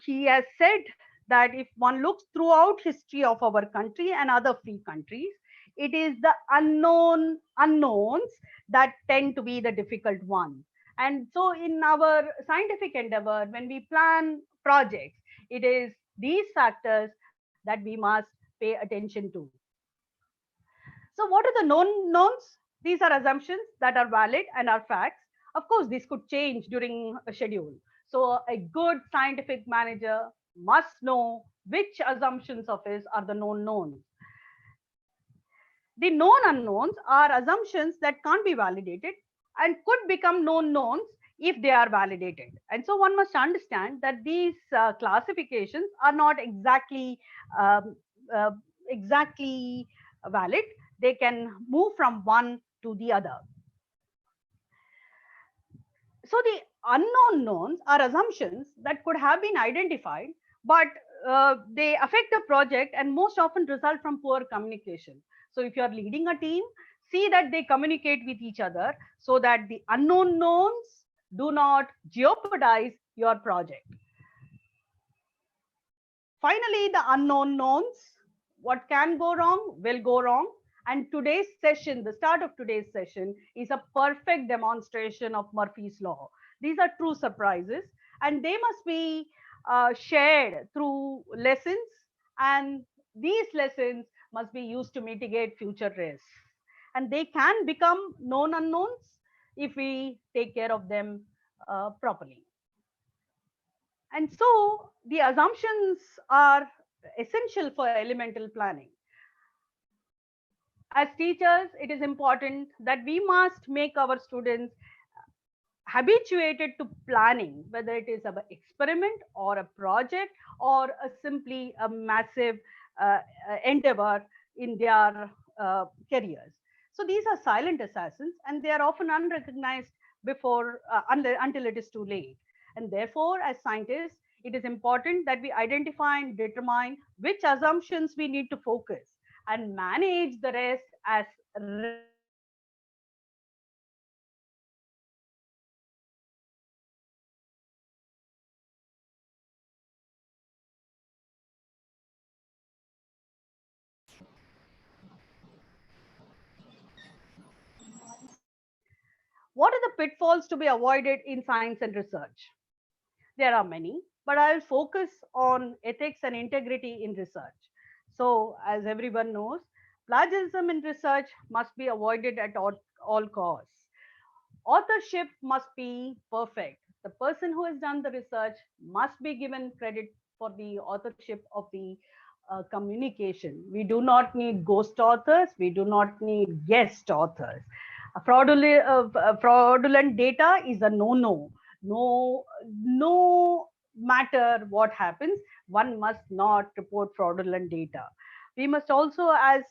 he has said that if one looks throughout history of our country and other free countries, it is the unknown unknowns that tend to be the difficult ones. And so in our scientific endeavor, when we plan projects, it is these factors that we must pay attention to. So what are the known knowns? These are assumptions that are valid and are facts. Of course, this could change during a schedule. So a good scientific manager must know which assumptions of his are the known knowns. The known unknowns are assumptions that can't be validated and could become known knowns if they are validated. And so one must understand that these classifications are not um, uh, exactly valid. They can move from one to the other. So the unknown knowns are assumptions that could have been identified, but they affect the project and most often result from poor communication. So if you are leading a team, see that they communicate with each other so that the unknown knowns do not jeopardize your project. Finally, the unknown knowns. What can go wrong will go wrong. And today's session, the start of today's session, is a perfect demonstration of Murphy's Law. These are true surprises, and they must be shared through lessons, and these lessons must be used to mitigate future risks. And they can become known unknowns if we take care of them properly. And so the assumptions are essential for elemental planning. As teachers, it is important that we must make our students habituated to planning, whether it is an experiment or a project or simply a massive endeavor in their careers. So these are silent assassins and they are often unrecognized until it is too late. And therefore, as scientists, it is important that we identify and determine which assumptions we need to focus and manage the rest as risk mitigation. What are the pitfalls to be avoided in science and research? There are many, but I will focus on ethics and integrity in research. So, as everyone knows, plagiarism in research must be avoided at all costs. Authorship must be perfect. The person who has done the research must be given credit for the authorship of the communication. We do not need ghost authors, we do not need guest authors. Fraudulent data is a no-no. No matter what happens, one must not report fraudulent data. We must also, as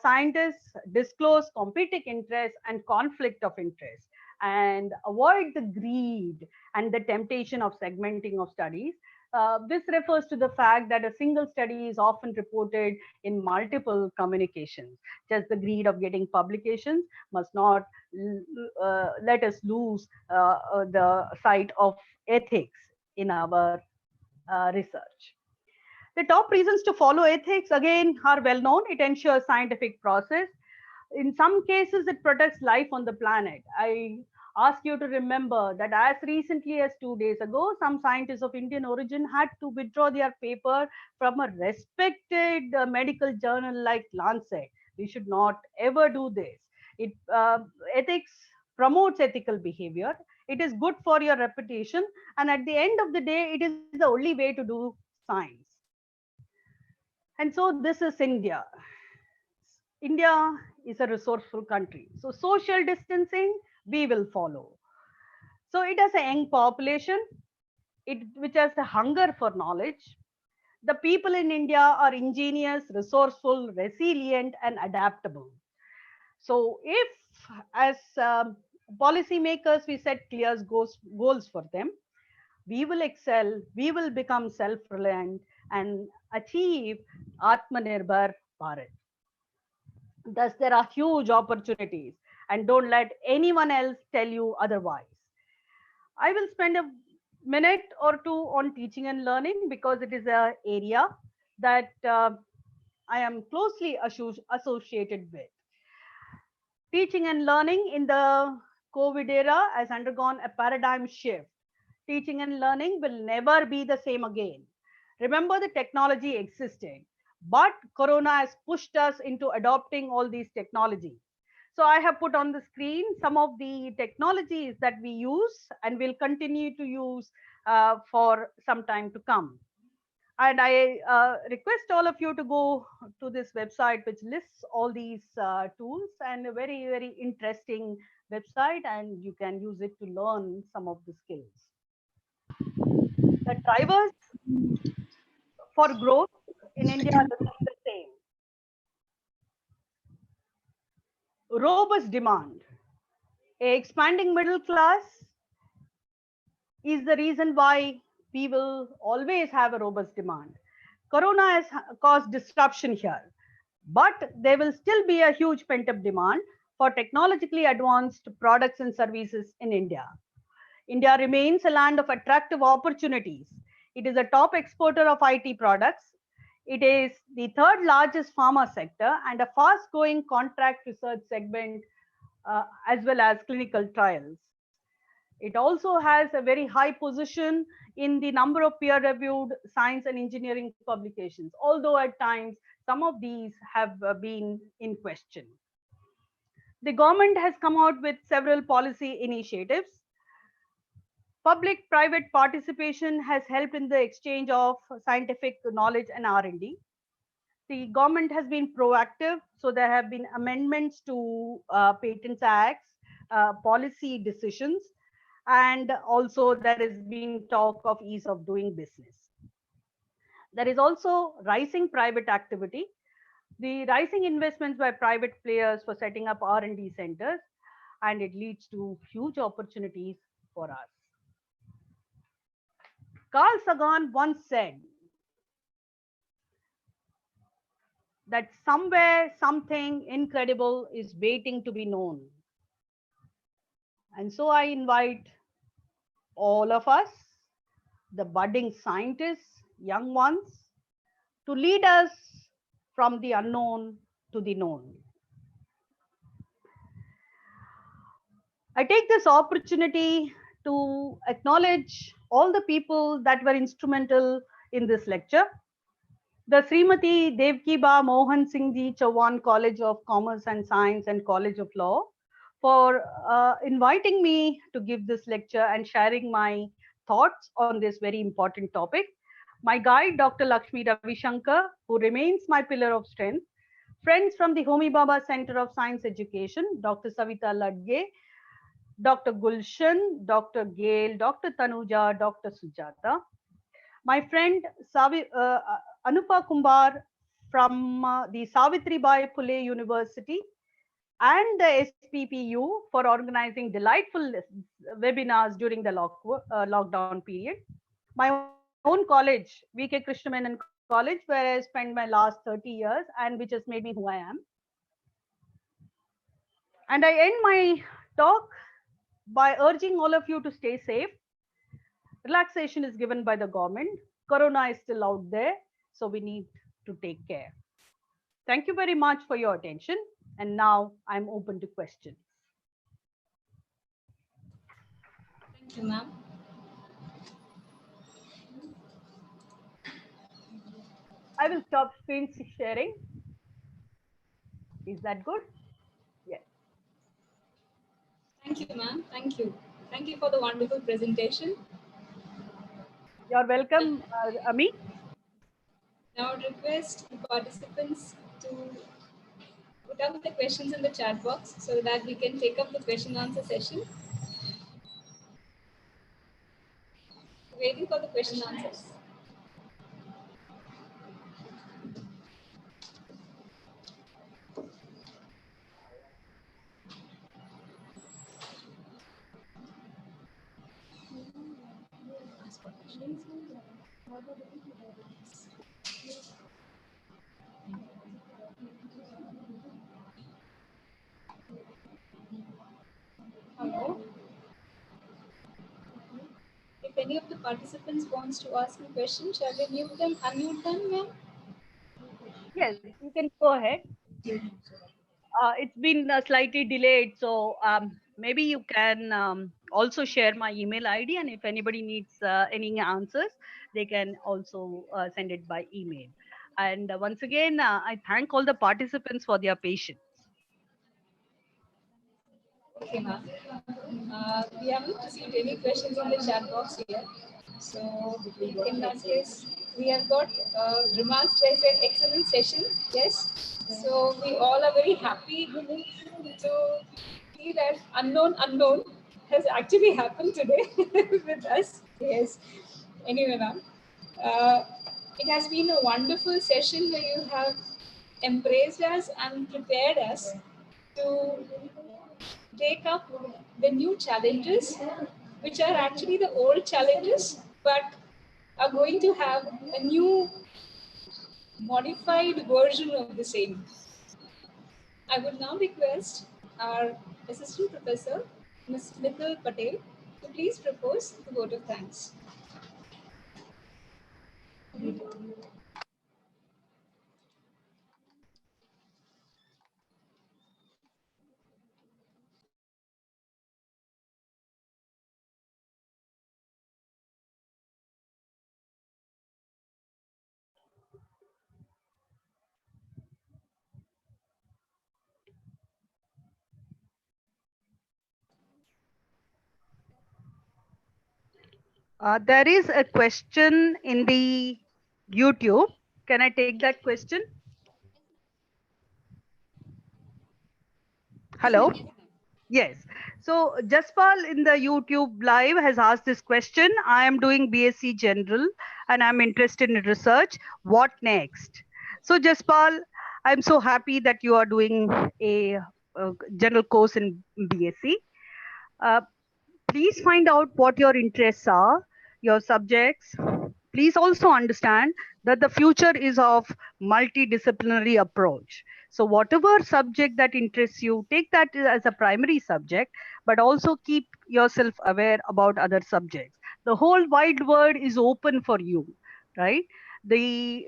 scientists, disclose competing interest and conflict of interest and avoid the greed and the temptation of segmenting of studies. This refers to the fact that a single study is often reported in multiple communications. Just the greed of getting publications must not let us lose the sight of ethics in our research. The top reasons to follow ethics, again, are well known. It ensures scientific process. In some cases, it protects life on the planet. I ask you to remember that as recently as 2 days ago, some scientists of Indian origin had to withdraw their paper from a respected medical journal like Lancet. We should not ever do this. Ethics promotes ethical behavior. It is good for your reputation, and at the end of the day, it is the only way to do science. And so this is India. India is a resourceful country. So social distancing, we will follow. So it has a young population, which has a hunger for knowledge. The people in India are ingenious, resourceful, resilient, and adaptable. So if, as policymakers, we set clear goals for them, we will excel, we will become self-reliant and achieve Atmanirbhar Bharat. Thus, there are huge opportunities, and don't let anyone else tell you otherwise. I will spend a minute or two on teaching and learning because it is an area that I am closely associated with. Teaching and learning in the COVID era has undergone a paradigm shift. Teaching and learning will never be the same again. Remember, the technology existed, but Corona has pushed us into adopting all these technologies. So I have put on the screen some of the technologies that we use and will continue to use for some time to come. And I request all of you to go to this website, which lists all these tools, and a very, very interesting website, and you can use it to learn some of the skills. The drivers for growth in India remain the same. Robust demand, a expanding middle class is the reason why we will always have a robust demand. Corona has caused disruption here, but there will still be a huge pent up demand for technologically advanced products and services in India. India remains a land of attractive opportunities. It is a top exporter of IT products. It is the third largest pharma sector and a fast growing contract research segment, as well as clinical trials. It also has a very high position in the number of peer reviewed science and engineering publications, although at times some of these have been in question. The government has come out with several policy initiatives. Public private participation has helped in the exchange of scientific knowledge and R&D. The government has been proactive, so there have been amendments to patents acts, policy decisions, and also there has been talk of ease of doing business. There is also rising private activity, the rising investments by private players for setting up R&D centers, and it leads to huge opportunities for us. Carl Sagan once said that somewhere something incredible is waiting to be known. And so I invite all of us, the budding scientists, young ones, to lead us from the unknown to the known. I take this opportunity to acknowledge all the people that were instrumental in this lecture. The Srimati Devkiba Mohan Singh Ji Chauhan College of Commerce and Science and College of Law for inviting me to give this lecture and sharing my thoughts on this very important topic. My guide, Dr. Lakshmi Ravi Shankar, who remains my pillar of strength. Friends from the Homi Baba Center of Science Education, Dr. Savita Ladge, Dr. Gulshan, Dr. Gail, Dr. Tanuja, Dr. Sujata. My friend Anupa Kumbar from the Savitri Bai Phule University and the SPPU for organizing delightful webinars during the lockdown period. My own college, VK Krishnamenon College, where I spent my last 30 years and which has made me who I am. And I end my talk by urging all of you to stay safe. Relaxation is given by the government. Corona is still out there, so we need to take care. Thank you very much for your attention. And now I'm open to questions. Thank you, ma'am. I will stop screen sharing. Is that good? Yes. Thank you, ma'am. Thank you. Thank you for the wonderful presentation. You're welcome, Ami. Now I would request the participants to put up the questions in the chat box so that we can take up the question and answer session. Waiting for the question and answers. Hello. If any of the participants wants to ask a question, shall we unmute them, ma'am? Yes, you can go ahead. It's been slightly delayed, so maybe you can also share my email ID, and if anybody needs any answers, they can also send it by email. And once again, I thank all the participants for their patience. Okay, ma'am. We haven't received any questions in the chat box here. So, in that case, we have got remarks by said excellent session. Yes. So, we all are very happy to see that unknown has actually happened today with us. Yes. Anyway, ma'am, uh, it has been a wonderful session where you have embraced us and prepared us to take up the new challenges, which are actually the old challenges, but are going to have a new modified version of the same. I would now request our Assistant Professor, Ms. Mithil Patel, to please propose the vote of thanks. There is a question in the YouTube. Can I take that question? Yes, ma'am. Hello? Yes. So Jaspal in the YouTube live has asked this question. I am doing BSc General and I'm interested in research. What next? So Jaspal, I'm so happy that you are doing a general course in BSc. Uh, Please find out what your interests are, your subjects. Please also understand that the future is of multidisciplinary approach. So whatever subject that interests you, take that as a primary subject, but also keep yourself aware about other subjects. The whole wide world is open for you, right? The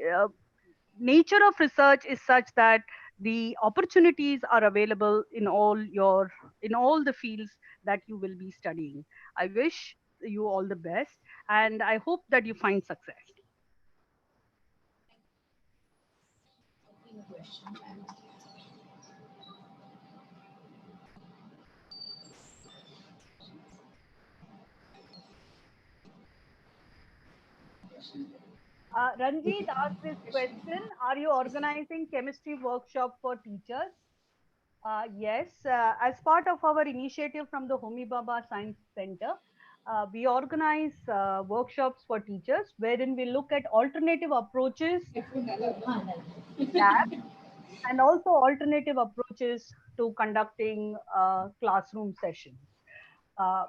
nature of research is such that the opportunities are available in all the fields that you will be studying. I wish you all the best and I hope that you find success. Ranjit asked this question: are you organizing chemistry workshop for teachers? Yes, as part of our initiative from the Homi Baba Science Center, we organize workshops for teachers wherein we look at alternative approaches to lab and also alternative approaches to conducting classroom sessions. Uh,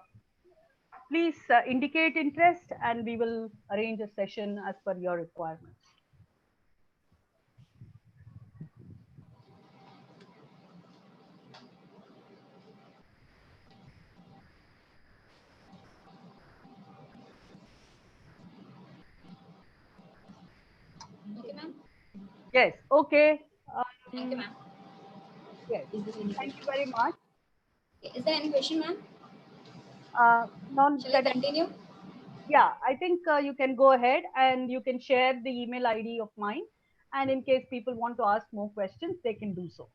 Please indicate interest and we will arrange a session as per your requirements. Okay, ma'am. Yes, okay. Thank you, Um, ma'am. yes, Is there any thank question? you very much. Is there any question, ma'am? Non Shall I that continue? Yeah, I think you can go ahead and you can share the email ID of mine. And in case people want to ask more questions, they can do so.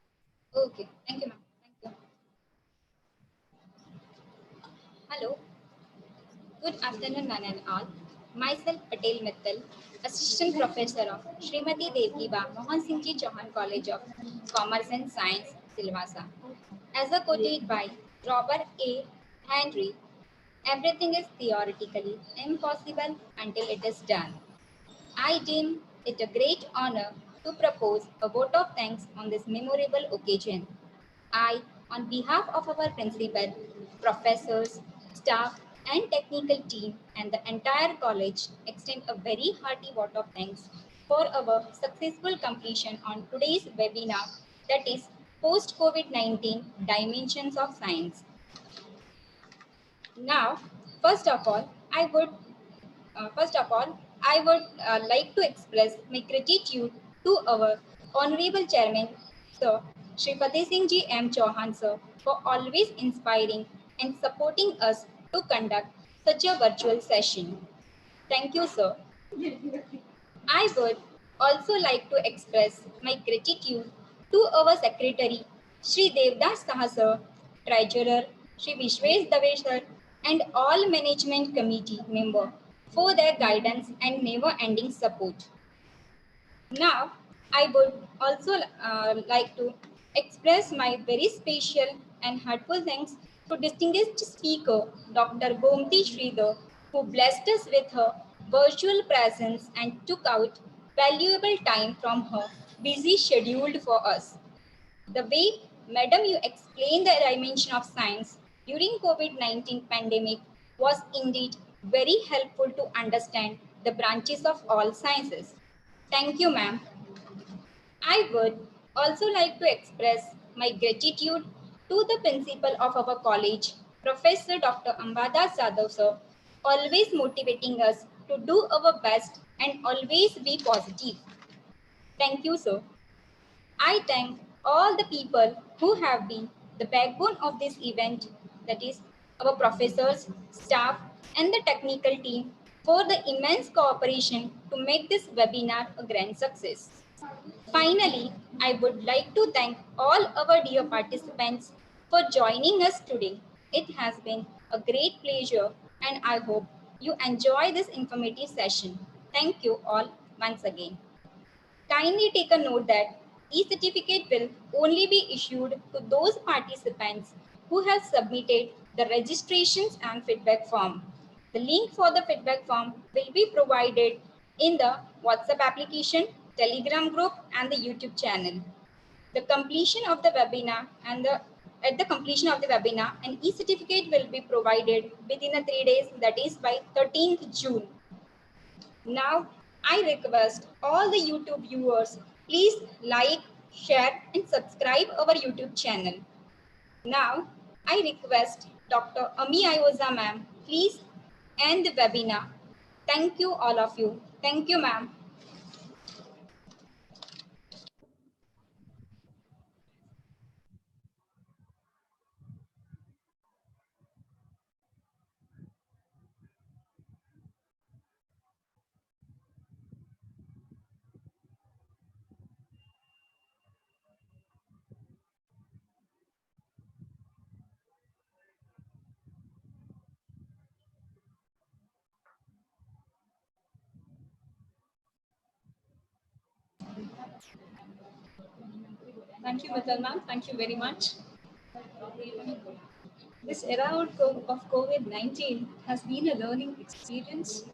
Okay. Thank you, ma'am. Thank you. Hello. Good afternoon, one and all. Myself, Patel Mittal, Assistant Professor of Srimati Devgiba Mohan Singh Ji Chauhan College of Commerce and Science, Silvassa. As a quoted by Robert A. Henry, everything is theoretically impossible until it is done. I deem it a great honor to propose a vote of thanks on this memorable occasion. I, on behalf of our principal, professors, staff, and technical team and the entire college, extend a very hearty vote of thanks for our successful completion on today's webinar, that is post COVID-19 Dimensions of Science. Now, first of all, I would like to express my gratitude to our Honorable Chairman, Sir Shri Fateh Singh Ji M. Chauhan, Sir, for always inspiring and supporting us to conduct such a virtual session. Thank you, sir. I would also like to express my gratitude to our Secretary, Shri Devdas Saha, Sir, Treasurer Shri Vishwesh Dave sir, and all management committee member for their guidance and never-ending support. Now, I would also like to express my very special and heartfelt thanks to distinguished speaker Dr. Gomti Sridhar, who blessed us with her virtual presence and took out valuable time from her busy schedule for us. The way, Madam, you explained the dimension of science during COVID-19 pandemic was indeed very helpful to understand the branches of all sciences. Thank you, ma'am. I would also like to express my gratitude to the principal of our college, Professor Dr. Ambadas Sadhav sir, always motivating us to do our best and always be positive. Thank you, sir. I thank all the people who have been the backbone of this event, that is, our professors, staff, and the technical team for the immense cooperation to make this webinar a grand success. Finally, I would like to thank all our dear participants for joining us today. It has been a great pleasure, and I hope you enjoy this informative session. Thank you all once again. Kindly take a note that e-certificate will only be issued to those participants who have submitted the registrations and feedback form. The link for the feedback form will be provided in the WhatsApp application, Telegram group, and the YouTube channel. The completion of the webinar and the At the completion of the webinar, an e-certificate will be provided within the 3 days, that is by 13th June. Now, I request all the YouTube viewers, please like, share, and subscribe our YouTube channel. Now, I request Dr. Ami Ayoza ma'am, please end the webinar. Thank you all of you. Thank you, ma'am. Thank you, Mital ma'am. Thank you very much. This era of COVID-19 has been a learning experience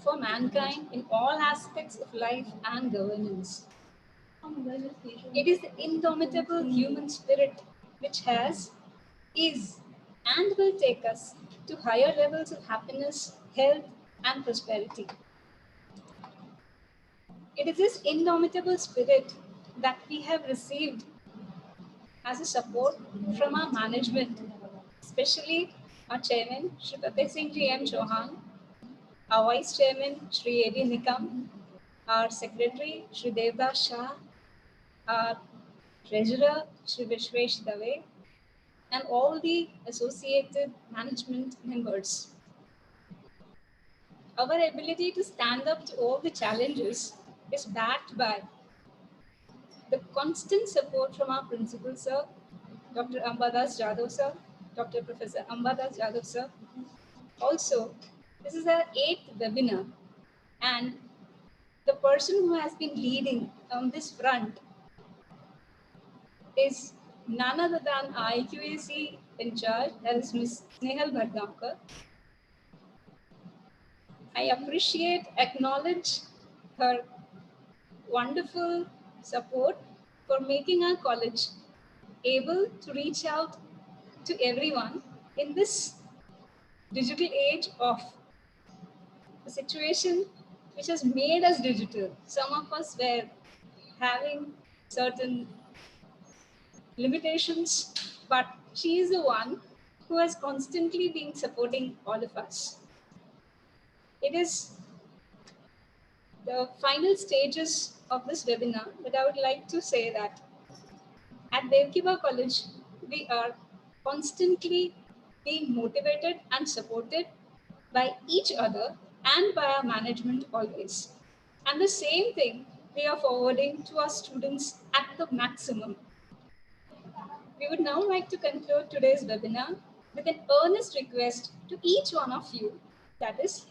for mankind in all aspects of life and governance. It is the indomitable human spirit which has, is, and will take us to higher levels of happiness, health, and prosperity. It is this indomitable spirit that we have received as a support from our management, especially our chairman, Shri Pratik Singh Ji M. Chauhan, our vice chairman, Shri A.D. Nikam, our secretary, Shri Devdas Shah, our treasurer, Shri Vishwesh Dave, and all the associated management members. Our ability to stand up to all the challenges is backed by the constant support from our principal sir, Dr. Ambadas Jadhav sir, Dr. Professor Ambadas Jadhav sir. Also, this is our 8th webinar, and the person who has been leading on this front is none other than IQAC in charge, that is Ms. Snehal Bhardamkar. I appreciate, acknowledge her wonderful support for making our college able to reach out to everyone in this digital age of a situation which has made us digital. Some of us were having certain limitations, but she is the one who has constantly been supporting all of us. It is the final stages of this webinar, but I would like to say that at Devkiva College, we are constantly being motivated and supported by each other and by our management always. And the same thing we are forwarding to our students at the maximum. We would now like to conclude today's webinar with an earnest request to each one of you, that is,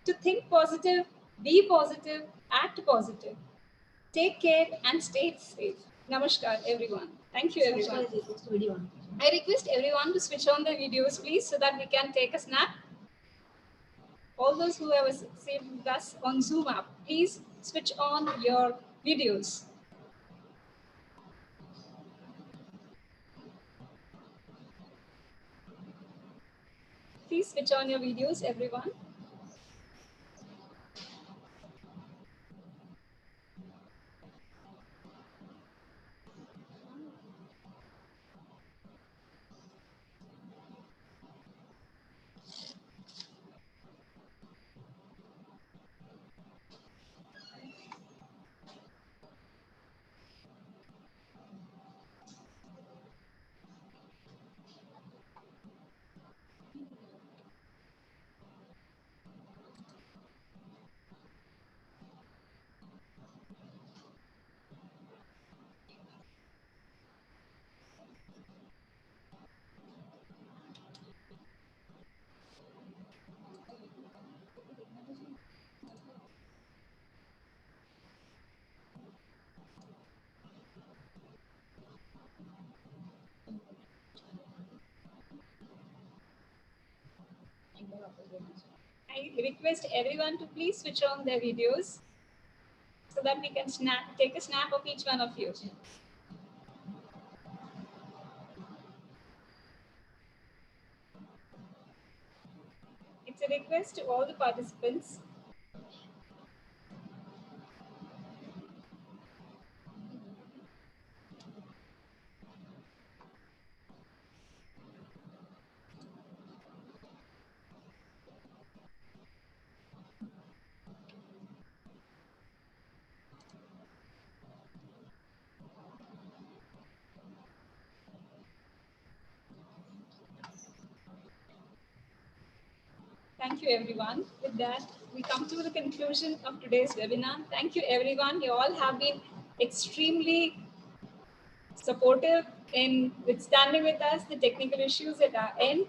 to think positive, be positive, act positive. Take care and stay safe. Namaskar, everyone. Thank you, everyone. I request everyone to switch on their videos, please, so that we can take a snap. All those who have saved us on Zoom app, please switch on your videos. Please switch on your videos, everyone. I request everyone to please switch on their videos so that we can take a snap of each one of you. It's a request to all the participants. Thank you, everyone. With that, we come to the conclusion of today's webinar. Thank you, everyone. You all have been extremely supportive in withstanding with us the technical issues at our end.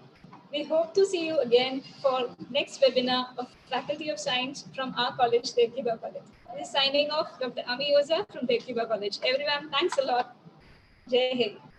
We hope to see you again for next webinar of Faculty of Science from our college, Tekiba College. This is signing off, Dr. Ami Oza from Tekiba College. Everyone, thanks a lot. Jai Hind.